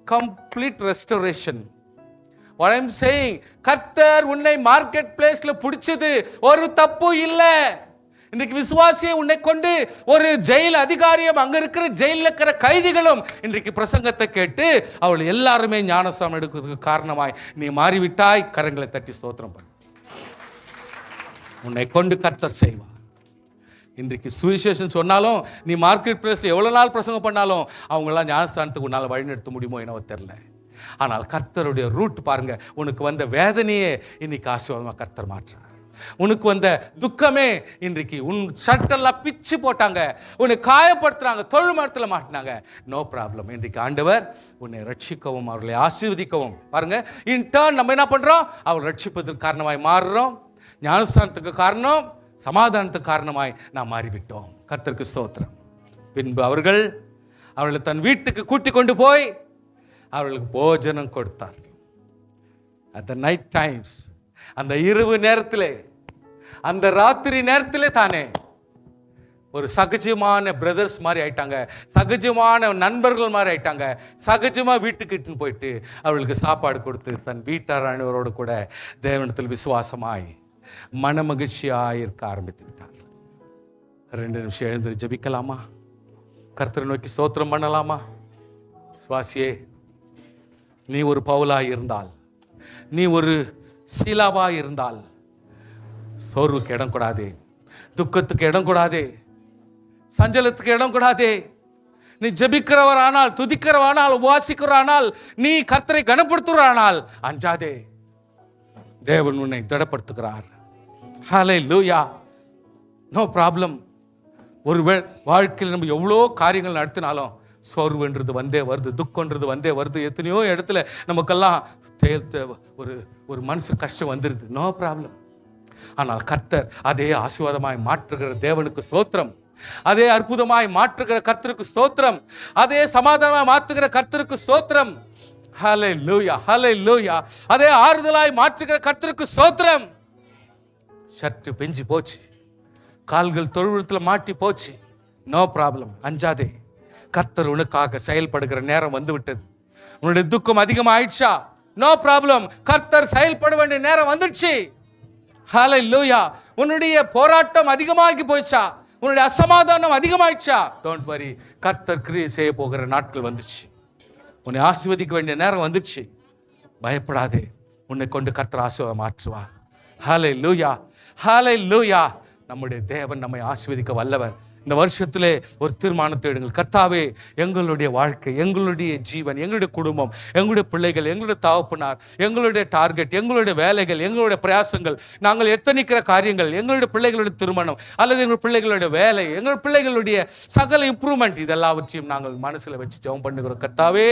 [SPEAKER 1] complete restoration. What I'm saying, கர்த்தர் உன்னை மார்க்கெட் பிளேஸ்ல பிடிச்சது ஒரு தப்பு இல்லை. இன்னைக்கு விசுவாசியை உன்னை கொண்டு ஒரு ஜெயில் அதிகாரியும் அங்க இருக்கிற ஜெயில இருக்கிற கைதிகளும் இன்றைக்கு பிரசங்கத்தை கேட்டு அவள் எல்லாருமே ஞானஸ்நானம் எடுக்கிறதுக்கு காரணமாய் நீ மாறிவிட்டாய். கரங்களை தட்டி ஸ்தோத்திரம் பண்ணு. உன்னை கொண்டு கர்த்தர் செய்வார். இன்றைக்கு சுவிசேஷம் சொன்னாலும் நீ மார்க்கெட் பிளேஸ்ல எவ்வளவு நாள் பிரசங்கம் பண்ணாலும் அவங்கெல்லாம் ஞானஸ்தானத்துக்கு உன்னால வழிநடத்த முடியுமோ என்னவோ தெரியல. ஆனால் கர்த்தருடைய ரூட் பாருங்க. உனக்கு வந்த வேதனையே இன்னைக்கு ஆசீர்வாதமா கர்த்தர் மாற்றார். உனக்கு வந்த துக்கமே இன்றைக்கு உன் சட்டெல்லாம் பிச்சு போட்டாங்க, உன்னை காயப்படுத்துறாங்க, தொழுமரத்துல மாட்டினாங்க. No problem. இன்றைக்கு ஆண்டவர் உன்னை ரட்சிக்கவும் அவர்களை ஆசீர்வதிக்கவும் பாருங்க. இன் டர்ன் நம்ம என்ன பண்றோம்? அவர் ரட்சிப்பதற்கு காரணமாய் மாறுறோம். ஞானஸ்தானத்துக்கு காரணம், சமாதானத்துக்கு காரணமாய் நாம் மாறிவிட்டோம். கர்த்தருக்கு ஸ்தோத்திரம். பின்பு அவர்களை தன் வீட்டுக்கு கூட்டி கொண்டு போய் அவர்களுக்கு போஜனம் கொடுத்தார். at the night times, அந்த இரவு நேரத்திலே, அந்த ராத்திரி நேரத்திலே தானே ஒரு சகஜமான பிரதர்ஸ் மாதிரி ஆயிட்டாங்க, சகஜமான நண்பர்கள் மாதிரி ஆயிட்டாங்க. சகஜமா வீட்டுக்கு இட்டுன்னு போயிட்டு அவர்களுக்கு சாப்பாடு கொடுத்து தன் வீட்டார் அனைவரோடு கூட தேவனிடத்தில் விசுவாசமாய் மன மகிழ்ச்சியாய் இருக்க ஆரம்பித்து விட்டார். 2 நிமிஷம் எழுந்து ஜெபிக்கலாமா? கர்த்தரை நோக்கி ஸ்தோத்திரம் பண்ணலாமா? சுவாசியே, நீ ஒரு பவுலாய் இருந்தால், நீ ஒரு சீலாவாய் இருந்தால் சோர்வுக்கு இடம் கூடாதே, துக்கத்துக்கு இடம் கூடாதே, சஞ்சலத்துக்கு இடம் கூடாதே. நீ ஜெபிக்கிறவரானால், துதிக்கிறவரானால், உபாசிக்கிறவரானால், நீ கர்த்தரை கனப்படுத்துகிறானால் அஞ்சாதே. தேவன் உன்னை திடப்படுத்துகிறார். ஹல்லேலூயா. No problem. ஒரு வாழ்க்கையில் நம்ம எவ்வளோ காரியங்கள் நடத்தினாலும் சோர்வுன்றது வந்தே வருது, துக்கம்ன்றது வந்தே வருது. எத்தனையோ இடத்துல நமக்கெல்லாம் ஒரு மனசு கஷ்டம் வந்துருது. No problem. ஆனால் கர்த்தர் அதே ஆசீர்வாதமாய் மாற்றுகிற தேவனுக்கு ஸ்தோத்திரம். அதே அற்புதமாய் மாற்றுகிற கர்த்தருக்கு ஸ்தோத்திரம். அதே சமாதானமாய் மாற்றுகிற கர்த்தருக்கு ஸ்தோத்திரம். ஹல்லேலூயா, ஹல்லேலூயா. அதே ஆறுதலாய் மாற்றுகிற கர்த்தருக்கு ஸ்தோத்திரம். ஷர்ட் பெஞ்சு போச்சு, கால்கள் தொழுவத்துல மாட்டி போச்சு, நோ ப்ராப்ளம், அஞ்சாதே. கர்த்தர் உனக்காக செயல்படுகிற நேரம் வந்து விட்டது. உன்னுடைய துக்கம் அதிகமாயிடுச்சா? நோ ப்ராப்ளம், கர்த்தர் செயல்பட வேண்டிய நேரம் வந்துடுச்சு. ஹல்லேலூயா. உன்னுடைய போராட்டம் அதிகமாகி போயிடுச்சா? உன்னுடைய அசமாதானம் அதிகமாயிடுச்சா? டோன்ட் வரி, கர்த்தர் கிரியை செய்ய போகிற நாட்கள் வந்துச்சு. உன்னை ஆசீர்வதிக்க வேண்டிய நேரம் வந்துச்சு. பயப்படாதே, உன்னை கொண்டு கர்த்தர் ஆசீர்வாதம் மாற்றுவார். ஹல்லேலூயா, ஹல்லேலூயா. நம்முடைய தேவன் நம்மை ஆசீர்வதிக்க வல்லவர். இந்த வருஷத்திலே ஒரு தீர்மானத்தை எடுங்கள். கர்த்தாவே, எங்களுடைய வாழ்க்கை, எங்களுடைய ஜீவன், எங்களுடைய குடும்பம், எங்களுடைய பிள்ளைகள், எங்களுடைய தகப்பனார், எங்களுடைய டார்கெட், எங்களுடைய வேலைகள், எங்களுடைய பிரயாசங்கள், நாங்கள் எத்தனிக்கிற காரியங்கள், எங்களுடைய பிள்ளைகளுடைய திருமணம் அல்லது எங்கள் பிள்ளைகளுடைய வேலை, எங்கள் பிள்ளைகளுடைய சகல இம்ப்ரூவ்மெண்ட், இதெல்லாவற்றையும் நாங்கள் மனசுல வச்சு ஜெபம் பண்ணுகிறோம். கர்த்தாவே,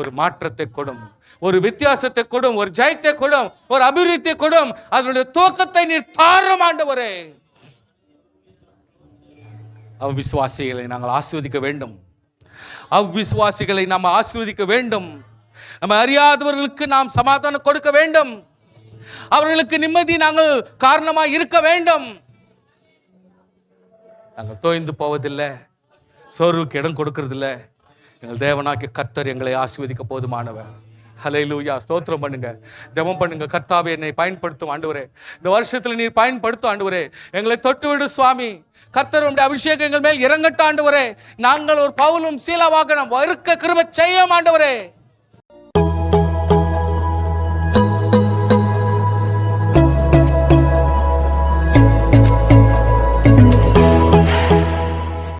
[SPEAKER 1] ஒரு மாற்றத்தை கொடும், ஒரு வித்தியாசத்தை கொடும், ஒரு ஜெயத்தை கொடும், ஒரு அபிவிருத்தியை கொடும். அதனுடைய துவக்கத்தை நீர் தாரும் ஆண்டவரே. அவ்விசுவாசிகளை நாங்கள் ஆசீர்வதிக்க வேண்டும். அவ்விசுவாசிகளை நாம் ஆசீர்வதிக்க வேண்டும். நம்ம அறியாதவர்களுக்கு நாம் சமாதானம் கொடுக்க வேண்டும். அவர்களுக்கு நிம்மதி நாங்கள் காரணமாக இருக்க வேண்டும். நாங்கள் தோய்ந்து போவதில்லை, சோர்வுக்கு இடம் கொடுக்கறதில்லை. எங்கள் தேவனாகிய கர்த்தர் எங்களை ஆசீர்வதிக்க போதுமானவர். ஹல்லேலூயா. ஸ்தோத்திரம் பண்ணுங்க, ஜெபம் பண்ணுங்க. கர்த்தாவே, என்னை பயன்படுத்தும் ஆண்டவரே. இந்த வருஷத்துல நீர் பயன்படுத்தும் ஆண்டவரே. எங்களை தொட்டுவிடு சுவாமி. கர்த்தர் உம்முடைய அபிஷேகம் எங்கள் மேல் இறங்கட்டும் ஆண்டவரே. நாங்கள் ஒரு பவுலும் சீலாவாக நாம் இருக்க கிருபை செய்யும் ஆண்டவரே.